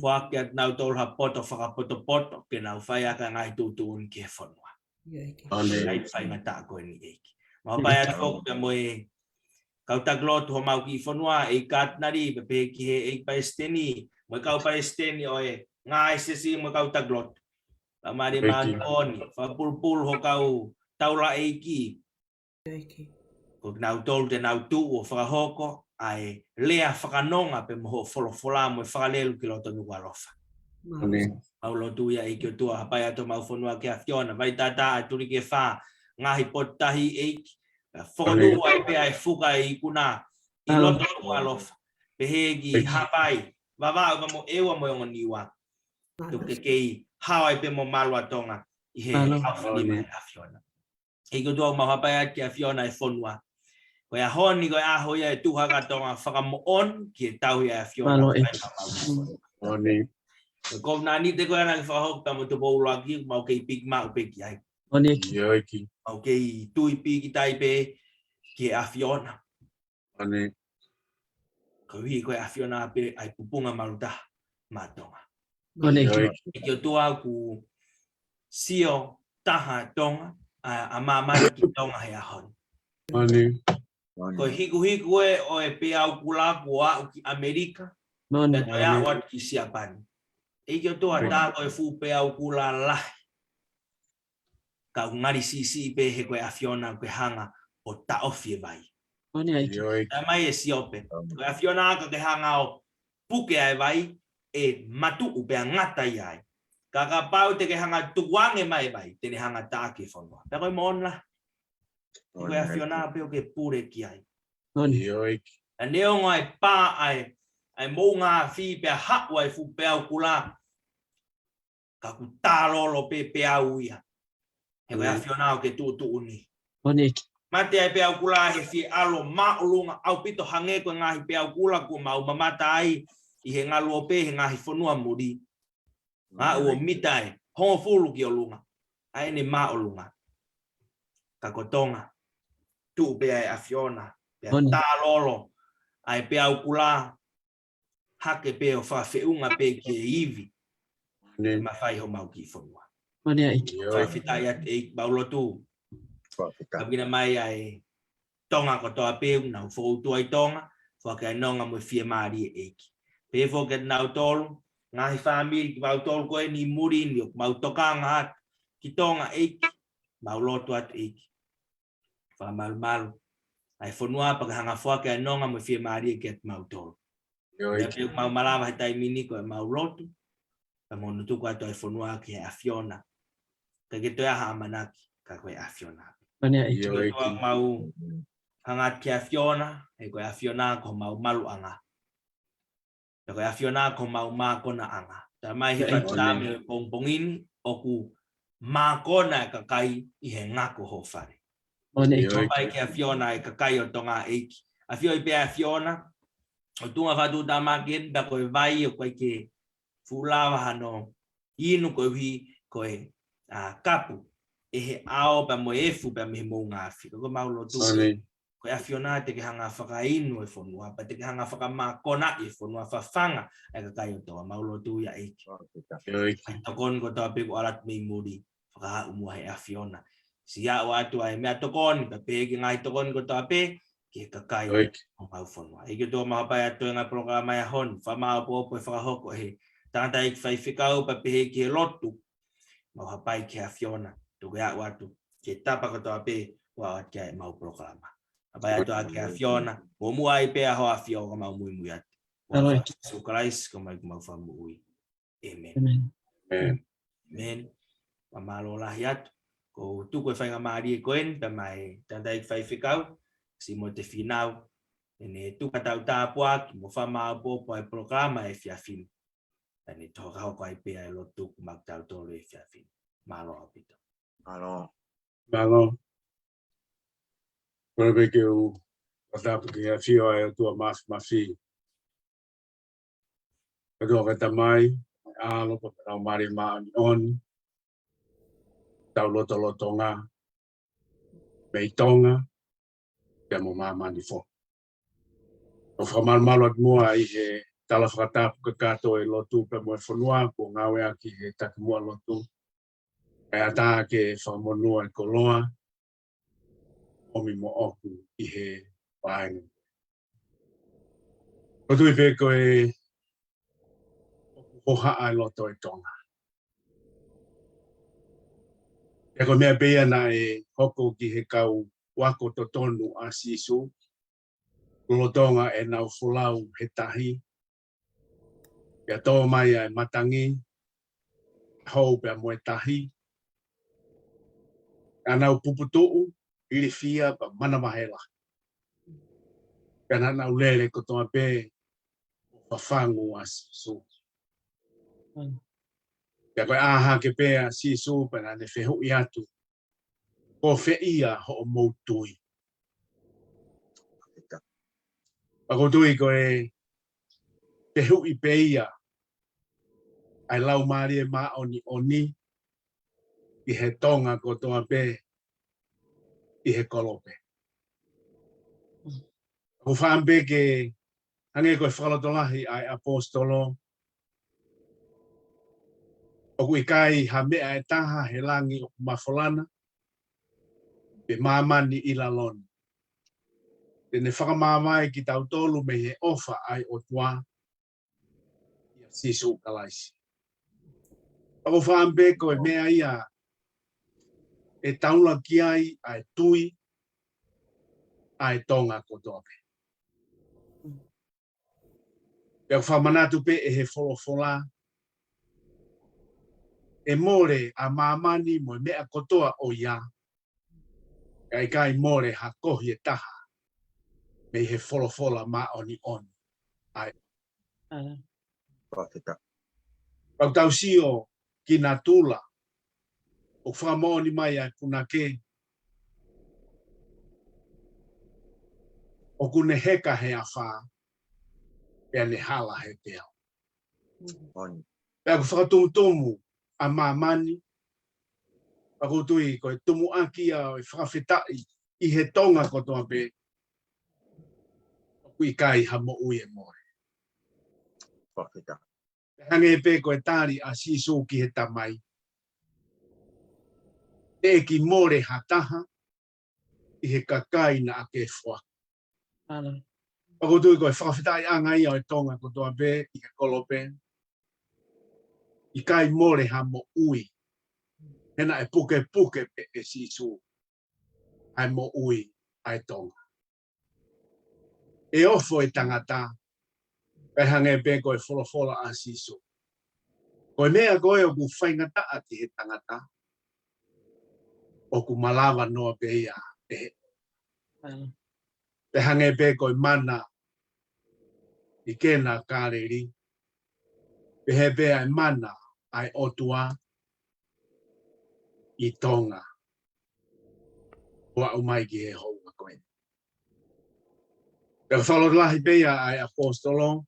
Whaki at nau tol ha poto whakapoto poto ke nau whaiaka ngai tūtūn ke Fonua. Ai whaingata koe ni eiki. Mo hapai at whok pe mo e Kautaha Lau Tohitapu mau ki Fonua e katnari pe ki he e paesteni mo kau paesteni o e ngai sesi mo Kautaha Lau la mari mantoni fa pulpul ho kau taula e ki ko nau tol te nau tu o fa hoko ai lea whakanonga pe mo folofola mo whakalelu ki loto nuku alofa. Mau lotu ia e ki o tua hapai ato mau Fonua ke a Fiona vai tata aturi ke wha ngahi potahi eiki Fonua ai pe ai fuka i kuna i loto nuku alofa. Pe hegi hapai vavau mo ewa mo yongo niwa. Tuke kei hawai pe mo malua Tonga i he awhini a Fiona. E ko tua mau hapai at ki a Fiona e Fonua. Ko ia honi ko ia hoia e tuhaka Tonga whakamoon ki e tauhi a Fiona. Ko nani te koe anaki whahok tamo te Peau Uluaki mau kei piki mau peki ai. Mau kei tui piki taipe ki a Fiona. Ko hi ko a Fiona pe ai pupunga maruta matonga. Ki o tua ku sio taha Tonga a mama ki Tonga he ahon. Ko hiku o e Peau Kula ko ki Amerika. Moni. Te ya wat ki siapan. E ki to ata ko e fu Peau Kula la. Ka ngari sisi pe he ko afiona ko hanga o ta ofie vai. Moni ai. Ta mai e siope. Ko afiona ka ke hanga o puke ai vai e matu upe ngata ai. Ka pau te ke hanga tuwange mai vai te hanga ta ki fonua. Ta ko mon la. Ko afiona pe o ke pure ki ai. A neo ngai pa ai mo ngā fi pe hapwa e fu Peau Kula ka ku tālolo pe Peau ia. He koe awhionao ke tūtu uni. Mate ai Peau Kula he fi alo maulunga au pito hange koe ngahi Peau Kula ku mau mamata ai i he ngalo o pe he ngahi Fonua muri. Ngā ua mitai hongo fulu ki o lunga. Ai ni maulunga. Ka ko Tonga. Tu pe ai awhiona. Pe tālolo ai Peau Kula hake pe o whawheunga pe ki e iwi. Ma whai ho mau ki Fonua. Faifekau at e Lotu. Kabina mai ai Tonga ko toa peu na fo tu ai Tonga. Fo ka nonga mo fie mari e ki. Pe fo ke na tolu. Ngahi family ki mau tolu ko ni muri ni mau tokanga ki Tonga e ki. Mau Lotu at e ki. Fa mal. Ai Fonua pa hanga fo ka nonga mo fie mari ke mau tolu. Pe mau malava tai mini ko mau Lotu. Pa mo tu ko to Fonua ki afiona. Ka ke toa ha manaki ka koe afiona. Mau hangat ki afiona, e koe afiona ko mau malu anga. E koe afiona ko mau makona anga. Ta mai he patame pongpongini oku makona ka kai i he ngako ho whare. Pai ki afiona e ka kai o tonga eiki. Afio i pe afiona, o tunga whatu ta maken, da koe vai o koe ke fulawa hano inu koe hui koe kapu e he ao pa mo efu pa me mo ngafi ko mau Lotu ko afiona te ke hanga whakainu e Fonua pa te ke hanga whakamakona e Fonua whawhanga e ka kai o toa mau Lotu ia eiki tokon ko toa pe ko alat me muri whakaha umua he afiona si a o atu ai mea tokon pa pe ki ngai tokon ko toa pe ke ka kai o mau Fonua e ki toa maha pai atu e ngai programa e hon whamao po e whakahoko he tangata i Faifekau pa pe ki Lotu mau hapai ki afiona tu ga watu ke tapa ko to ape wa ke mau programa apa to ki afiona mo mu ai pe ho afio ko mau mu at so Christ ko mau famu ui amen amen mamalo la yat ko tu ko fa ngamari ko en pa mai tandai Faifekau Simote Finau ene tu Kautaha Lau mo fa mau po programa e fiafin ani to ka ko ai pe ai Lotu mak tau to le fiafin malo apito malo Peraí que o WhatsApp que a fio é a tua mafi. Eu dou a tamai, alo para o mari on, tau loto Tonga, mei Tonga, temo mama ni fo. O famal malo at mua I he tala whakatapu ka kato e Lotu pe mo e Fonua, ko ngawe aki he takimua Lotu. E ata ke whamonua e koloa, omi mo oku I he paenga. O tui pe koe oha ai loto e Tonga. E ko mea pea na e hoko ki he kau wako to tonu a sisu. Tonga e nau fulau he tahi. Ia tō mai ai matangi. Hou pea moe tahi. A nau puputuu, ili fia pa mana mahela. Pea nau lele ko tonga pe whawhangu a sisu. Ia koe aha ke pea sisu pa na ne whehu I atu. Ko wheia ho o moutui. Ako tui koe whehu I peia. Ai lau maari e maa oni. I he tonga ko tonga pe. I he kolope. Ako whaampe ke hange koe whakalotolahi ai apostolo. Oku I kai ha mea e taha he langi o mafolana. Pe mamani I laloni. Tene whakamāmai ki tau tolu me he ofa ai o tua ia sisu kalaisi. Ako whaambe ko e mea ia e taula ki ai ai tui ai Tonga kotoa pe. Pea whamanatu pe e he wholofola e more a mamani mo mea kotoa o ia. Kai kai more ha kohi e taha me he wholofola ma oni oni. Ai. Pau tau sio ki nā tula o whamoni mai ai kuna ke o kune heka he a wha pea ne hala he te au. Pea ku whakatumutumu a mamani ako tui koe tumu aki a e whakawhetai i he Tonga kotoa pe kui kai ha mo ui e more. Hange pe koe tari a sisu ki he tamai. E ki more hataha i he kakai na ake fwa. Ako tui koe whakawhetai anga ia o e Tonga kotoa pe i he kolope. I kai more ha mo ui. Hena e puke puke pe e sisu. Ai mo ui ai Tonga. E ofo e tangata. Kai hange pe koe wholofola a sisu. Koe mea koe o ku whaingata a ki he tangata. O ku malawa noa pe ia. Te hange pe koe mana i kena kāreri. Pe he pe ai mana ai otua i Tonga. Wa umai ki he hounga koe. Pe whalolahi pe ia ai apostolo.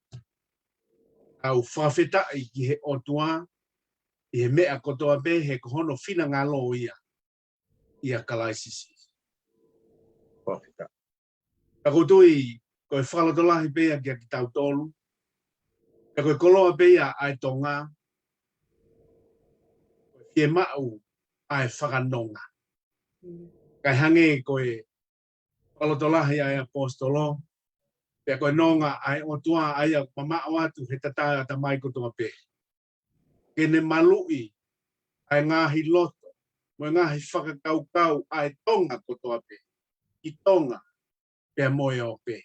Au whawheta i ki he otua. I he mea kotoa pe he kohono whina ngalo ia. Ia kalaisisi. Whawheta. Ka kutui koe whalolahi pe ia kia ki tau tolu. Ka koe koloa pe ia ai Tonga. Ke mau ai whakanonga. Kai hange koe whalotolahi ai apostolo. Pea koe nonga ai otua ai a mamao atu he tataya tamai kotoa pe. Kene malu'i ai ngahi loto. Mo ngahi whakakaukau ai Tonga kotoa pe. I Tonga pea moe o pe.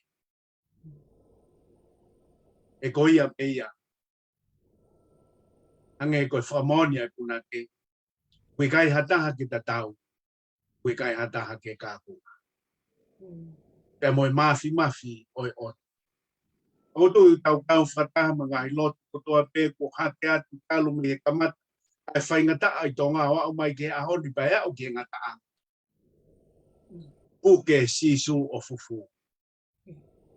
E koia pe ia. Hange koe whamonia e puna ke. Kui kai hataha ki tatau. Kui kai hataha ke kāku. Pea moe mafi oi ot. O tu tau kau whataha mga i lotu kotoa pe ko hake atu kalu me e kamata. Ai whaingata ai Tonga wa o mai ke ahoni pa ea o ke ngata a. Puke sisu o fufu.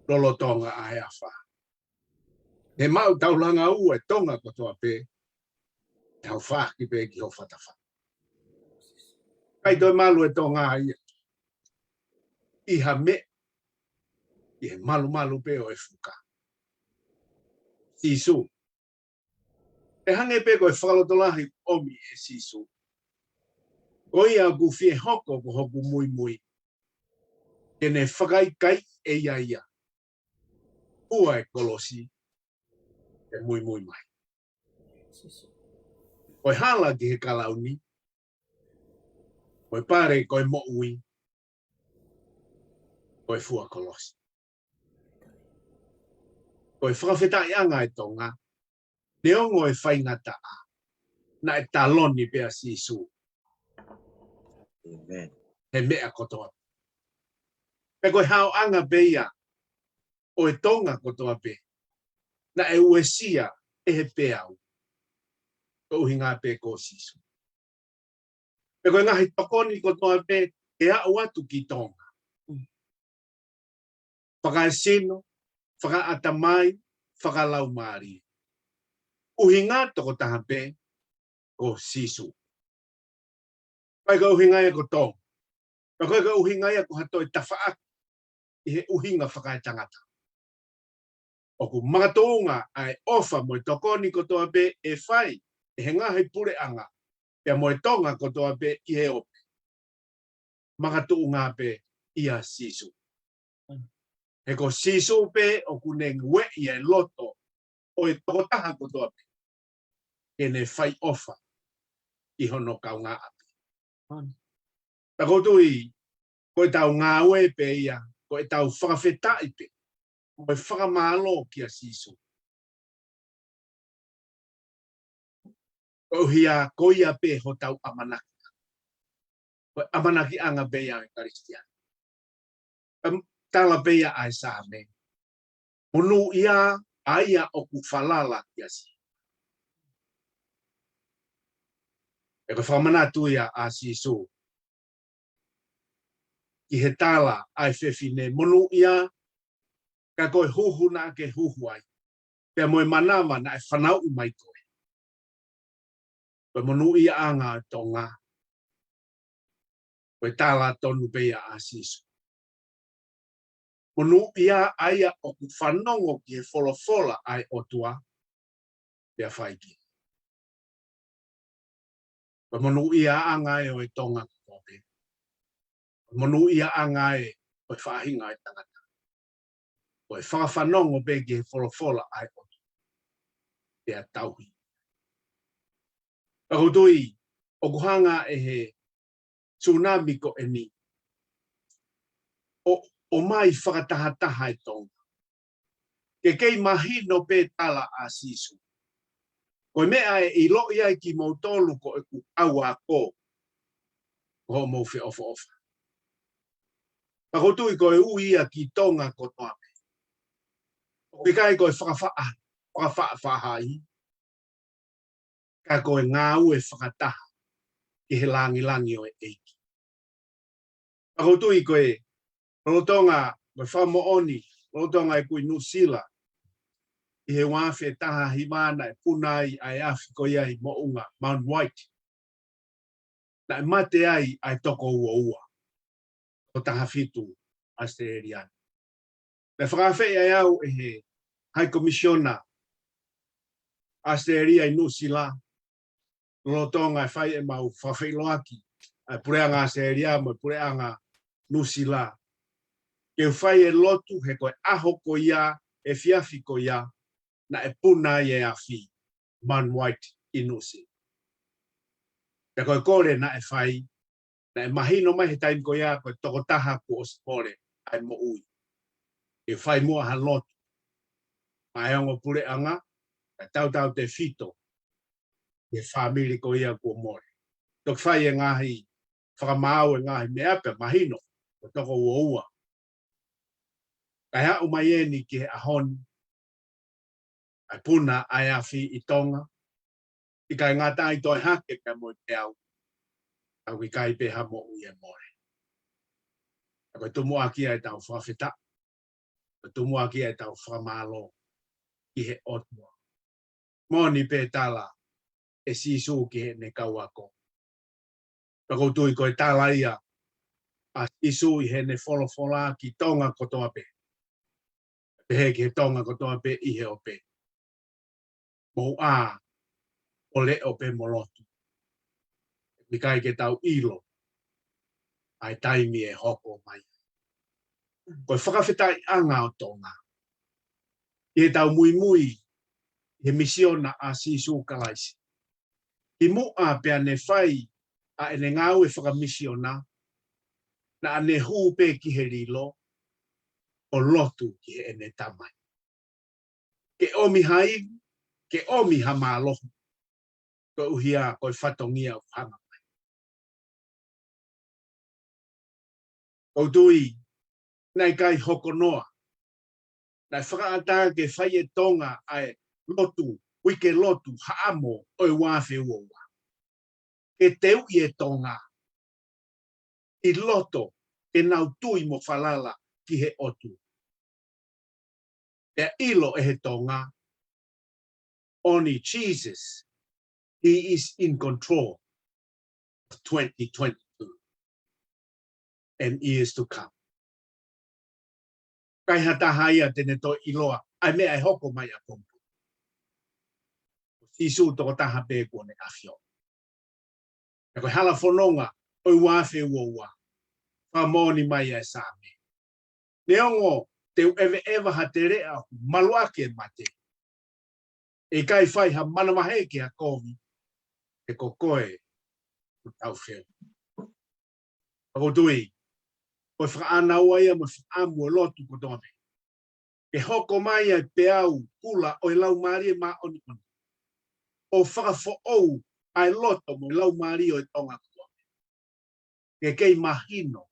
Lolo Tonga ai awha. He mau taulanga ua e Tonga kotoa pe. Tau whaki pe ki ho whatawha. Kai toi malu e Tonga ai. Iha me. I he malu pe o e fuka. Sisu. E hange pe koe whalotolahi omi e sisu. Koia ku fie hoko ko hoku mui. Kene whakaikai e ia. Ua e kolosi. E mui mai. Koe hala ki he kalauni. Koe pare koe mo ui. Koe fua kolosi. Koe whakawhetai anga e Tonga. Ne ongo e whaingata a. Na e taloni pea sisu. Amen. He mea kotoa. Pe koe hao anga pe ia. O e Tonga kotoa pe. Na e uesia e he pe au. Ko uhinga pe ko sisu. Pe koe ngahi tokoni kotoa pe. E au atu ki Tonga. Whakaesino. Whakaatamai. Whakalau maari. Uhinga toko taha pe. Ko sisu. Pai ka uhinga e ko Tonga. Pai ka uhinga e ko hato e tawhaak. I he uhinga whakaetangata. Oku mga toonga ai ofa mo tokoni kotoa pe e whai. E he ngahi pure anga. Pea mo Tonga kotoa pe i he ope. Mga toonga pe ia sisu. E ko sisu pe o kuneng we ia loto o e totaha kotoa pe. Kene fai ofa I hono kaunga api. Ta kotui, ko e tau ngā we pe ia, ko e tau whakawhetai pe, ko e whakamalo kia sisu. Ko hia koia pe ho tau amanaki. Ko amanaki anga pe ia e Karistian. Tala pe ia ai sāme. Monu ia aia o ku falala kia si. E ko whamanatu ia a sisu. Ki he tala ai whewhine monu ia ka koe huhu na ke huhu ai. Pea moe manawa na e whanau I mai koe. Koe monu ia anga Tonga. Koe tala tonu pea a sisu. Monu ia aia o ku whanongo ki he wholofola ai otua. Pea whaiki. Koe monu ia anga e o e Tonga koe. Monu ia anga e koe whahinga e tangata. Koe whawhanongo pe ki he wholofola ai otua. Pea tauhi. Kahutui, o kuhanga e he tsunami ko e ni. O mai whakatahataha e Tonga. Ke kei mahino pe tala a sisu. Koe mea e I lo ia ki mautolu ko e ku aua ko. Ko mo fe ofa ofa. Kahutui ko e uia ki Tonga ko toape. Ke kai ko e whakawhaahai. Ka ko e ngā ue whakataha. Ki he langi o e eiki. Kahutui ko e Rotonga, me whamo oni, Rotonga e kui Nusila. I he wawhi taha himana e punai ai afi koia I mounga, Mount White. Na e mate ai toko ua. O taha fitu, Aositelelia. Me whakawhi ai au e he High Commissioner Aositelelia I Nusila. Rotonga e whai e mau whawhi Uluaki. E pureanga Aositelelia, mo pureanga Nusila. Ke whai e lotu he koe aho koia, e fiafi koia, na e puna e afi, Man White inusi. Te koe kore na e whai, na e mahino mai he taim koia, koe tokotaha ku o spore, ai mo ui. E whai mua ha lotu. Mai ongo pure anga, e tau te fito, e whamiri koia ku o more. Tok whai e ngahi, whakamau e ngahi me ape mahino, ko toko ua. Kai hau mai e ni ki he ahoni, ai puna ai afi I Tonga, I kai ngata I toi hake ka mo te au, au I kai pe ha mo ui e more. A koe tumu aki ai tau whawhita, koe tumu aki ai tau whamalo ki he otua. Moni pe tala e sisu ki he ne kauako. Kako tui koe tala ia, a sisu I he ne wholofola ki Tonga kotoa pe. He ki he Tonga kotoa pe I he o pe. Mo a o le o pe molotu. Mi kai ke tau ilo. Ai taimi e hoko mai. Koe whakawhetai anga o Tonga. I tau mui he misiona a sisu kalaisi. I mua pea ne whai a ene ngau e whakamisiona na ane hu pe ki he rilo o lotu ki he ene tamai. Ke omi hai, ke omi ha mālohu. Koe uhia koe whatongia o hanga mai. Koutui, nei kai hokonoa. Nei whakaata ke whai e Tonga ai Lotu, Uike Lotu, haamo o I wawhi uoua. Ke teu I e Tonga. I loto, ke nau tui mo whalala ki he otu. E ilo e he Tonga. Only Jesus, He is in control of 2022 and years to come. Kai hata haia tene to iloa, ai mea e hoko mai a pompu. Isu toko taha pe kone afio. E koe hala whanonga, oi wawhi uoua. Whamoni mai e sāme. Neongo Teu eve ha te rea maluake mate. E kai whai ha mana mahe ki ha kovi. E ko koe tau whiu. Ako tui. Koe whakaana ua ia mo whaamu o lotu ko tome. E hoko mai ai Peau Kula o lau maari ma oni oni. O whakafo ou ai loto mo lau maari o Tonga ko tome. Ke kei mahino.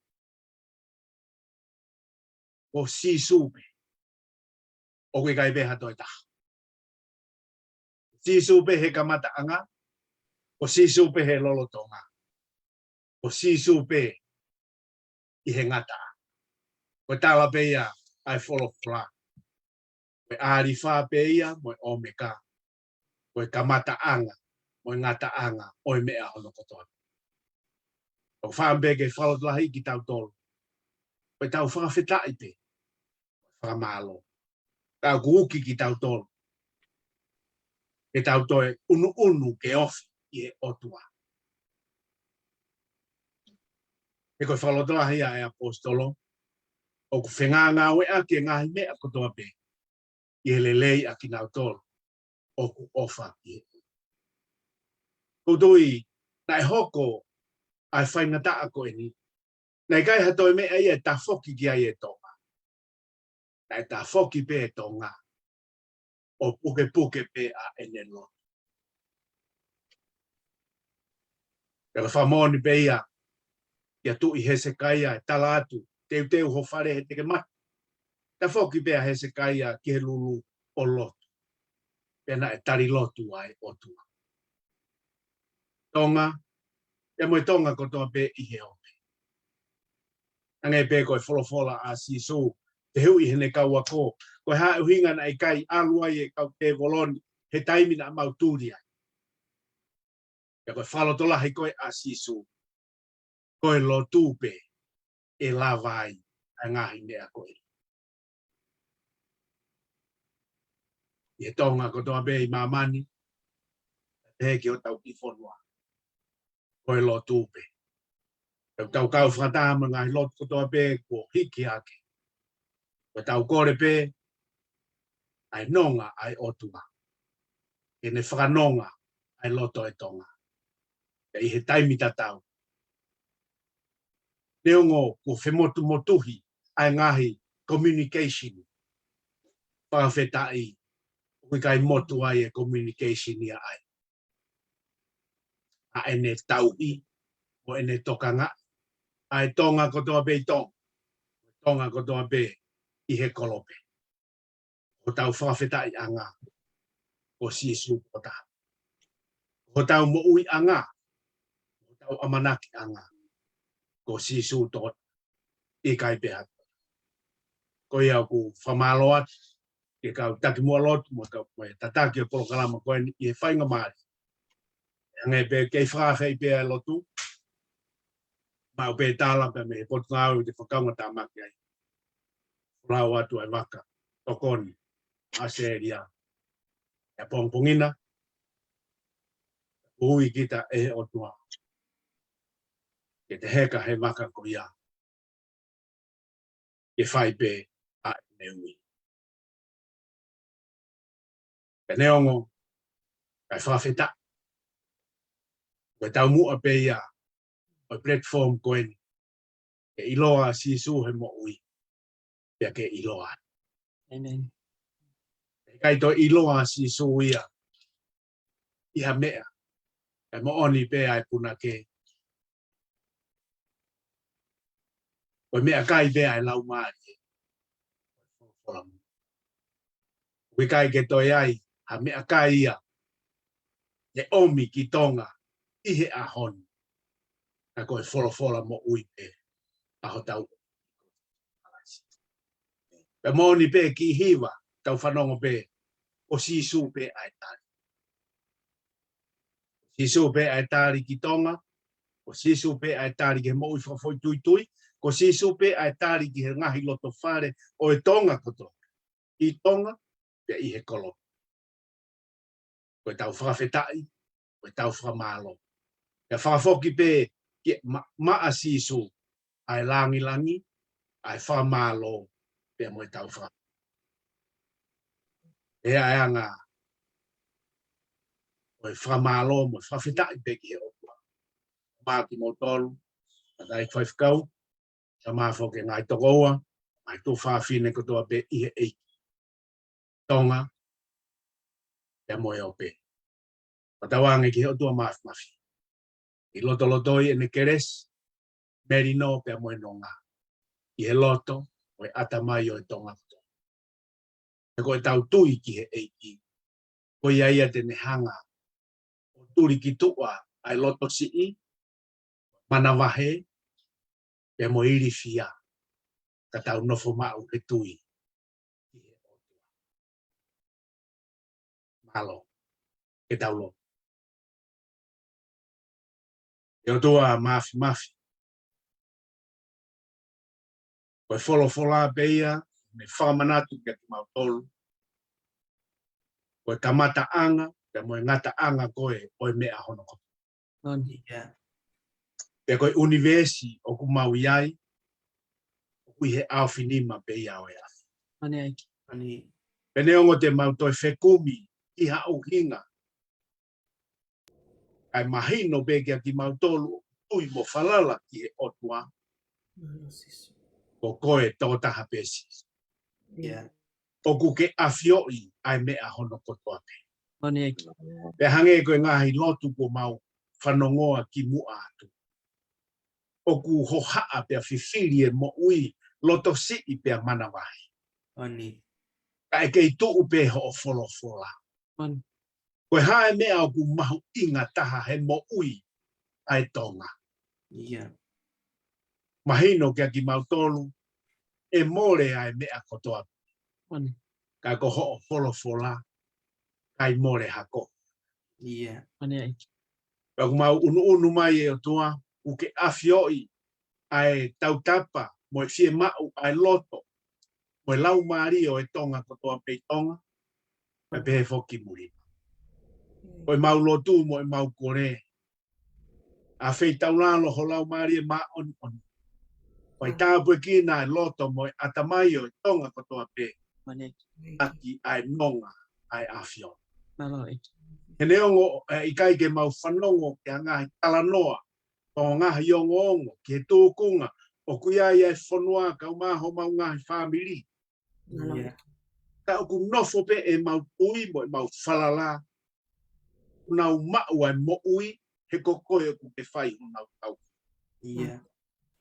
O si supe. O ke kai beha toi taha. Si supe he kamata anga. O si supe he lolo tonga. O si supe i he ngata. Ko tala peia ai follow fla. Ko ari fa peia mo omeka. Ko kamata anga mo ngata anga o mea hono kotoa. O fa ambege follow lahi ki tau tolu. Ko tau fa fetai pe. Fa malo. Tau kuuki ki tau tolu. Ke tau toe unu ke ofi i e otua. E koe whalotoa hia e apostolo, o ku whenga ngā wea ki ngāhi mea kotoa pe, i he lelei a ki nau tolo, o ku ofa i he. Kutui, nai hoko ai whaingata a koe ni, nai kai hatoi mea i e ta foki ki ai e tonga. Nai ta foki pe e tonga, o puke pe a enelo. Kaka whamoni pe ia, ia tu i Hesekaia e tala atu, teu ho whare he teke mati. Ta foki pea Hesekaia ki he lulu o lotu. Pena e tari lotu ai otua. Tonga, e moe tonga kotoa pe i he ope. Ange pe koe wholofola a sisu, te hui hene kaua ko. Koe hae uhinga na i kai aluai e kau te voloni, he taimina mauturi ai. E koe whalotola hei koe a sisu. Koe lotu pe e lavai a ngahi mea koe. I tonga kotoa pe i mamani, te ki o tau ki Fonua. Koe lotu pe. Tau kau whakatama ngai lotu kotoa pe ko hiki hake. Koe tau kore pe, ai nonga ai otua. E ne whakanonga ai loto e tonga. E i he taimi tatau. Neongo ko whemotu motuhi ai ngahi communication. Whakawhetai. Kui kai motu ai e communication ia ai. A ene tauhi, o ene tokanga. Ai tonga kotoa pe i tong. Tonga kotoa pe i he kolope. O tau whawhetai anga. O sisu o taha. O tau mo ui anga. O tau amanaki anga. Ko sisu to i kai peha. Ko ia ku whamaloat. Ke kau taki mua lotu. Mo kau koe tataki o polokalama koe i he whainga maari. Ngai pe kei whakawhai pe lotu. Mau pe tāla pe me potu ngāu te whakaunga tā maki ai. Rau atu ai waka. Tokoni. Aseria. E pongpongina. Ui kita e o tua. Ke te heka he waka ko ia. Ke whai pe a ne ui. Ke neongo. Kai whawheta. Ke tau mua pe ia. O platform koen. Ke iloa sisu he mo ui. Pea ke iloa. Amen. Kai to iloa sisu ia. Iha mea. E mo oni pe ai puna ke. O mea kai pe ai lau maari. Ui kai ke toi ai. Ha mea kai ia. E omi ki tonga. Ihe a hon. Ka koe wholofola mo ui pe. Aho tau. Pe mo oni pe ki hiwa. Tau whanongo pe. O sisu pe ai tari. Sisu pe ai tari ki tonga. O sisu pe ai tari ki he mo ui whafoi tui tui. Ko sisu pe ai tari ki he ngahi loto whare o e tonga koto. I tonga pe i he kolo. Ko e tau whawhetai, ko e tau whamalo. E whafoki pe ki maa sisu ai langi langi, ai whamalo pe mo tau fa e anga o fa malo mo fa fita pe ki o ma ki mo tolu dai Faifekau sama fo ke ngai tokoa mai tu fa fine ko to pe e Tonga pe mo yo pe patawange ki o to ma i loto i ne keres merino pe mo nonga i he loto o atamai o Tonga e ko tau tui ki he eiki ko ia te ne hanga o turi ki tua ai loto si i manavahe pe mo iri fia ka tau nofo mau ke tui malo ke tau lo e o tua mafi ko fola beia me whamanatu ke mau tolu ko kamata anga pe mo ngata anga koe o mea hono ko pe ko universi o ku mau iai o ku he awhinima pe ia o ia Ani pene ongo te mau toi whekumi i hau hinga ai mahino pe kia ki mau tolu ui mo falala ki he otua ko koe tautaha pesi o ku ke afioi ai mea hono kotoa pe ani pe hange koe ngahi lotu ko mau whanongoa ki mua atu o ku hohaa pe whiwhiri e mo ui loto si i pe manawahi ka e kei tuu pe ho o fola man koe hae mea o ku mahu inga taha he mo ui ai Tonga mahino kia ki mau tolu e more ai mea kotoa man ka ko ho o fola kai more hako ani ka ku mau unu mai e o tua u ke afioi ai tautapa mo e fie mau ai loto mo e lau maari o e Tonga kotoa pe Tonga e pe foki muri o e mau lotu mo e mau kore a fei taulalo ho lau maari e ma on o e tāpue ki na e loto mo e atamai o e Tonga kotoa pe mani aki ai nonga ai afio malo he neongo i kai ke mau whanongo ke ngahi talanoa o ngahi ongo ki he tūkunga o kuia i ai Fonua kau maho mau ngahi whamiri ka oku nofo pe e mau ui mo e mau whalala nau mau ai mo ui he kokoe o ku ke whai nau tau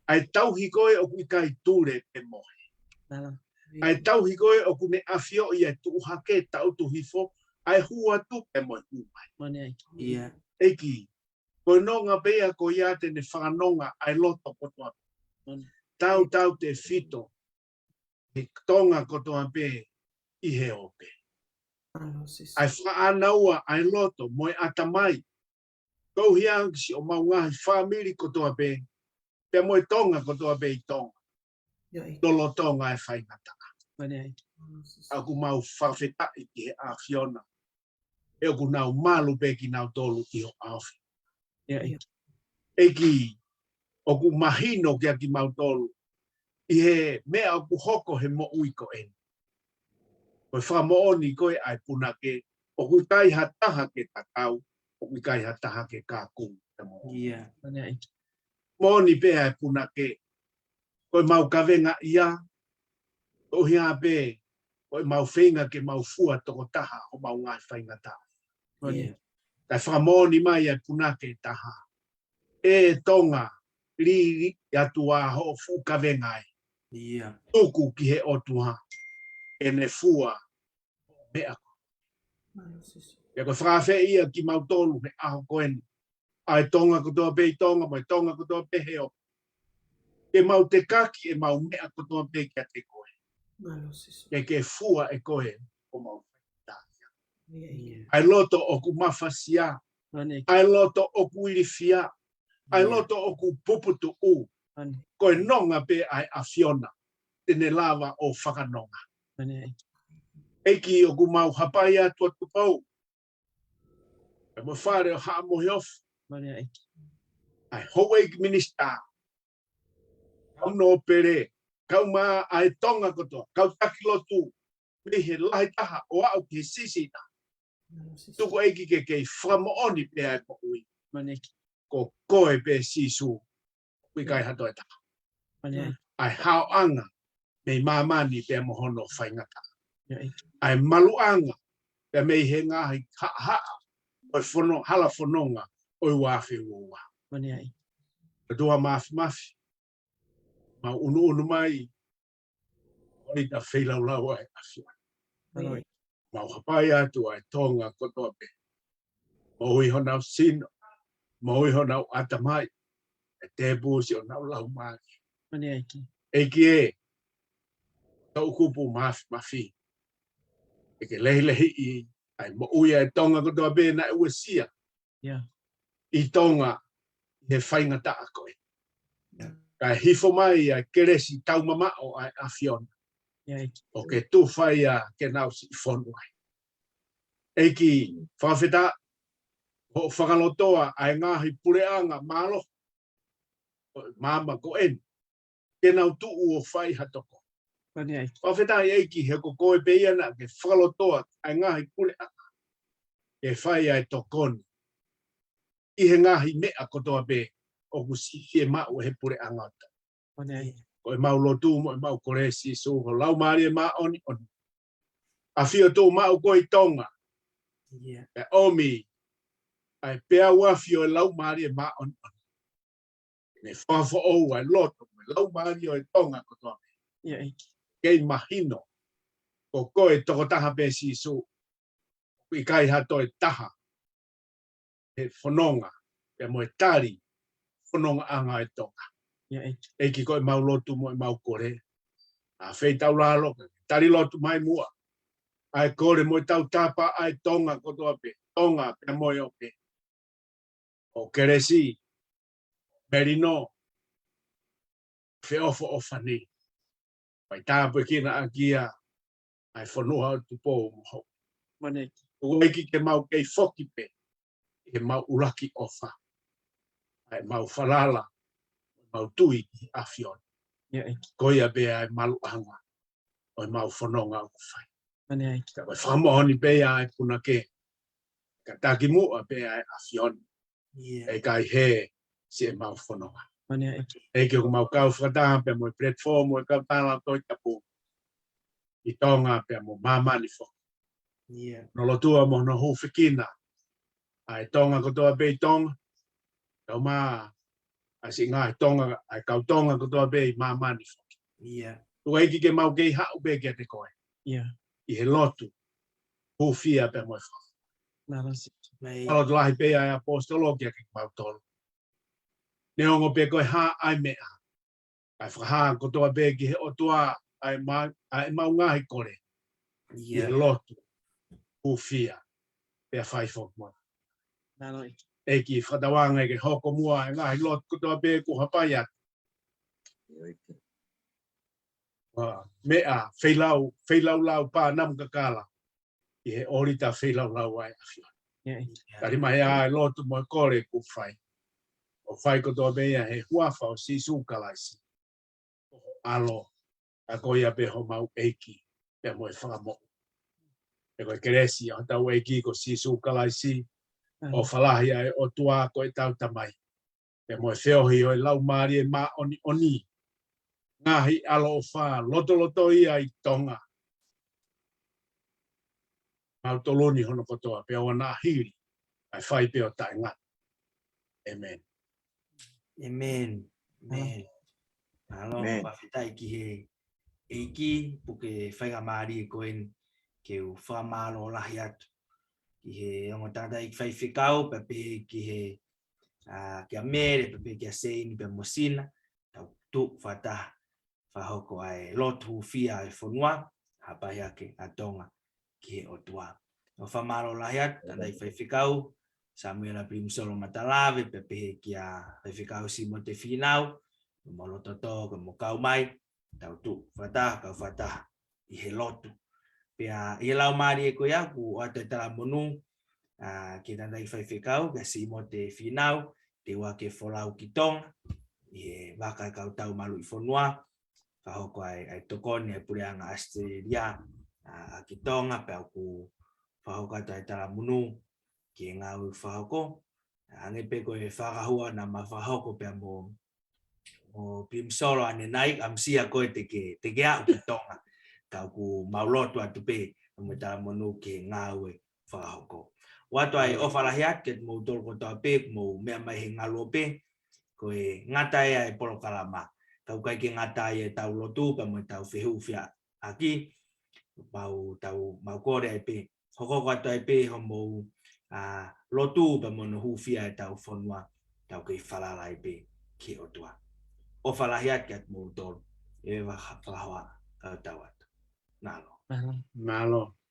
ai tauhi koe o ku kai ture pe mohe malo ai tauhi koe o ku ne afio i ai tu hake tau tu hifo ai hua tu pe mohe umai mani eki koe nonga pea ko ia te ne whanonga ai loto kotoa tau te fito he Tonga kotoa pe i he ope ai whaanaua ai loto mo e atamai kou hiang si o mau ngahi whamiri kotoa pe pe mo e Tonga kotoa pe i Tonga tolo Tonga e whaingata mani aku mau whawhetai ki he a Fiona e oku nau malu pe ki nau tolu i ho awhi eki oku mahino kia ki mau tolu i he mea oku hoko he mo uiko en koe whamooni koe ai punake oku kai hataha ke takau oku kai hataha ke kākung mani moni pe ai punake koe mau kawenga ia o hia pe koe mau whenga ke mau fua toko taha o mau ngai whainga taha kai whamoni mai ai punake taha e Tonga li atua ho fu kawengai tuku ki he otua e ne fua mea e ko whawhe ia ki mau tolu me aho koen ai Tonga kotoa pe i Tonga mai Tonga kotoa pe heo ke mau te kaki e mau mea kotoa pe kia te koe ke fua e koe o mau whaitakia ai loto o ku mawhasia mani ai loto o ku irifia ai loto o ku puputu u mani koe nonga pe ai a Fiona tene lava o whakanonga mani eki o ku mau hapai atua tupau e mo whare o haa mohiof mani ai Hawaii Minister Kamno Pere Kauma ai Tonga kotoa. Kautaki lotu. Mehe lahi taha o au ke sisita. Tuko eiki ke whamaoni pe ai po ui. Ko koe pe sisu. Ui kai hatoe taha. Ai hao anga. Me mamani pe mohono whaingata. Ai maluanga. Pe mei he ngahi ha. Oi fono, hala fononga. Oi wafi ua. Dua mafi. Ma unu mai. Oi ta whailau lau ai afia. Ma hapai atu ai Tonga kotoa pe. Ma hui honau sino. Ma hui honau atamai. E te busi o nau lau maki. Eiki e. Tau kupu mafi. Eke lehi i. Ai ma ui ai Tonga kotoa pe na uesia. I Tonga. He whaingata a koe. Kai hifo mai ai keresi taumamao ai afiona. O ke tu whai a ke nau si Fonua. Eiki whawheta ho whakalotoa ai ngahi pureanga malo. Mama ko en. Ke nau tuu o whai hatoko. Whawheta eiki he ko koe peiana ke whakalotoa ai ngahi pureanga. Ke whai ai tokoni. I he ngahi mea kotoa pe o kusi e mau he pureanga. Koe mau lotu mo mau koresi so ho lau mari ma oni. Afio tu mau koe Tonga. E omi ai pea wafio e lau mari ma oni. Ne whawha o ai loto lau mari o e Tonga kotoa. Kei mahino. Ko koe toko taha pe si so. I kai hato e taha. E whanonga. E mo e tari. Whanonga anga e Tonga. Eki koe mau lotu mo e mau kore. A whei tau lalo. Tari lotu mai mua. Ai kore mo tau tapa ai Tonga kotoa pe. Tonga pe moi o pe. O keresi. Merino. Feofo o fani. Pai tāpu kina a kia. Ai Fonua o tupo mo. Uike ke mau kei foki pe. Ke mau Uluaki ofa. Ai mau falala. Mau tui a fion. Koia be ai malu anga. O mau whanonga o whai. Ka wai whamohoni pe ai puna ke. Ka taki mua pe ai a fion. E kai he si e mau whanonga. E ke o mau kau whakataha pe mo platform o Kautaha Lau Tohitapu. I Tonga pe mo mamani fo. No lotua mo no hufekina. Ai Tonga kotoa pe Tonga. Tau maa. Ai si ngai Tonga. Ai kau Tonga kotoa pe mamani fo. Tua iki ke mau kei hau pe ke te koe. I he Lotu Hufia pe mo fo. Alo lahi pe ai apostologia ke mau tolu. Ne ongo pe koe ha ai mea. Ai whaha kotoa pe ki he otua ai mau ngahi kore. I he Lotu Hufia pe a Faifekau mo. Eki whatawanga ke hoko mua ngahi Lotu kotoa pe ku hapai atu. Mea whailau lau pā nam kakala. I he orita whailau lau ai awhia. Kari mahi ai Lotu mo kore ku whai. O whai kotoa mea he huafa o sisu kalaisi. Alo, a koia pe ho mau eiki, pe mo e whakamo. E koe keresi, o tau eiki ko sisu kalaisi, o whalahi ai o tua ko e tau tamai. Pe mo e whiohi o e lau maari e ma oni. Ngahi alo o wha, loto ia i Tonga. Mau toloni hono kotoa, pe o na hili, ai whai pe o tainga. Amen. Amen. Alo, whawhetai ki he eiki, puke whaiga maari e koen ke u whamalo lahi atu. Ki he ongo tata i Faifekau, pepe ki he kia mere, pepe kia seini pe mosina, tau tu whataha, whahoko ai Lotu Hufia ai Fonua, hapai ake a Tonga ki he otua. O whamalo lahi atu, tata i Faifekau, Pilimisolo Matalave, pepe kia Faifekau Simote Finau, Molo toto ke mo kau mai tau tu fata kau fata I he lotu pia I lau mari e koia ku o te tala monu ki tanda I Faifekau ke Simote Finau te wa ke folau ki Tonga I he waka kau Taumalu'i Fonua whahoko ai tokoni ai pureanga Aositelelia ki Tonga pe ku whahoko tai tala munu ki ngā ui whahoko. Ange pe koe whakahua na ma whahoko pe mo Pilimisolo ane nai amsia koe te ke au ki Tonga. Kau ku maulotu atu pe mo tala munu ki ngā ui whahoko. Watu ai ofalahiat ket mo tol ko ta pe mo mea mai he ngalo pe koe ngata e ai polo kalama. Kau kai ki ngata e tau lotu pa mo tau Hufia aki tau mau kore ai pe. Hoko kata ai pe ho mo lotu pa mo Hufia e tau Fonua tau ki falala ai pe ki otua. Ofalahiat ket mo tol e wa whalawa kau tau atu. Nalo. Malo.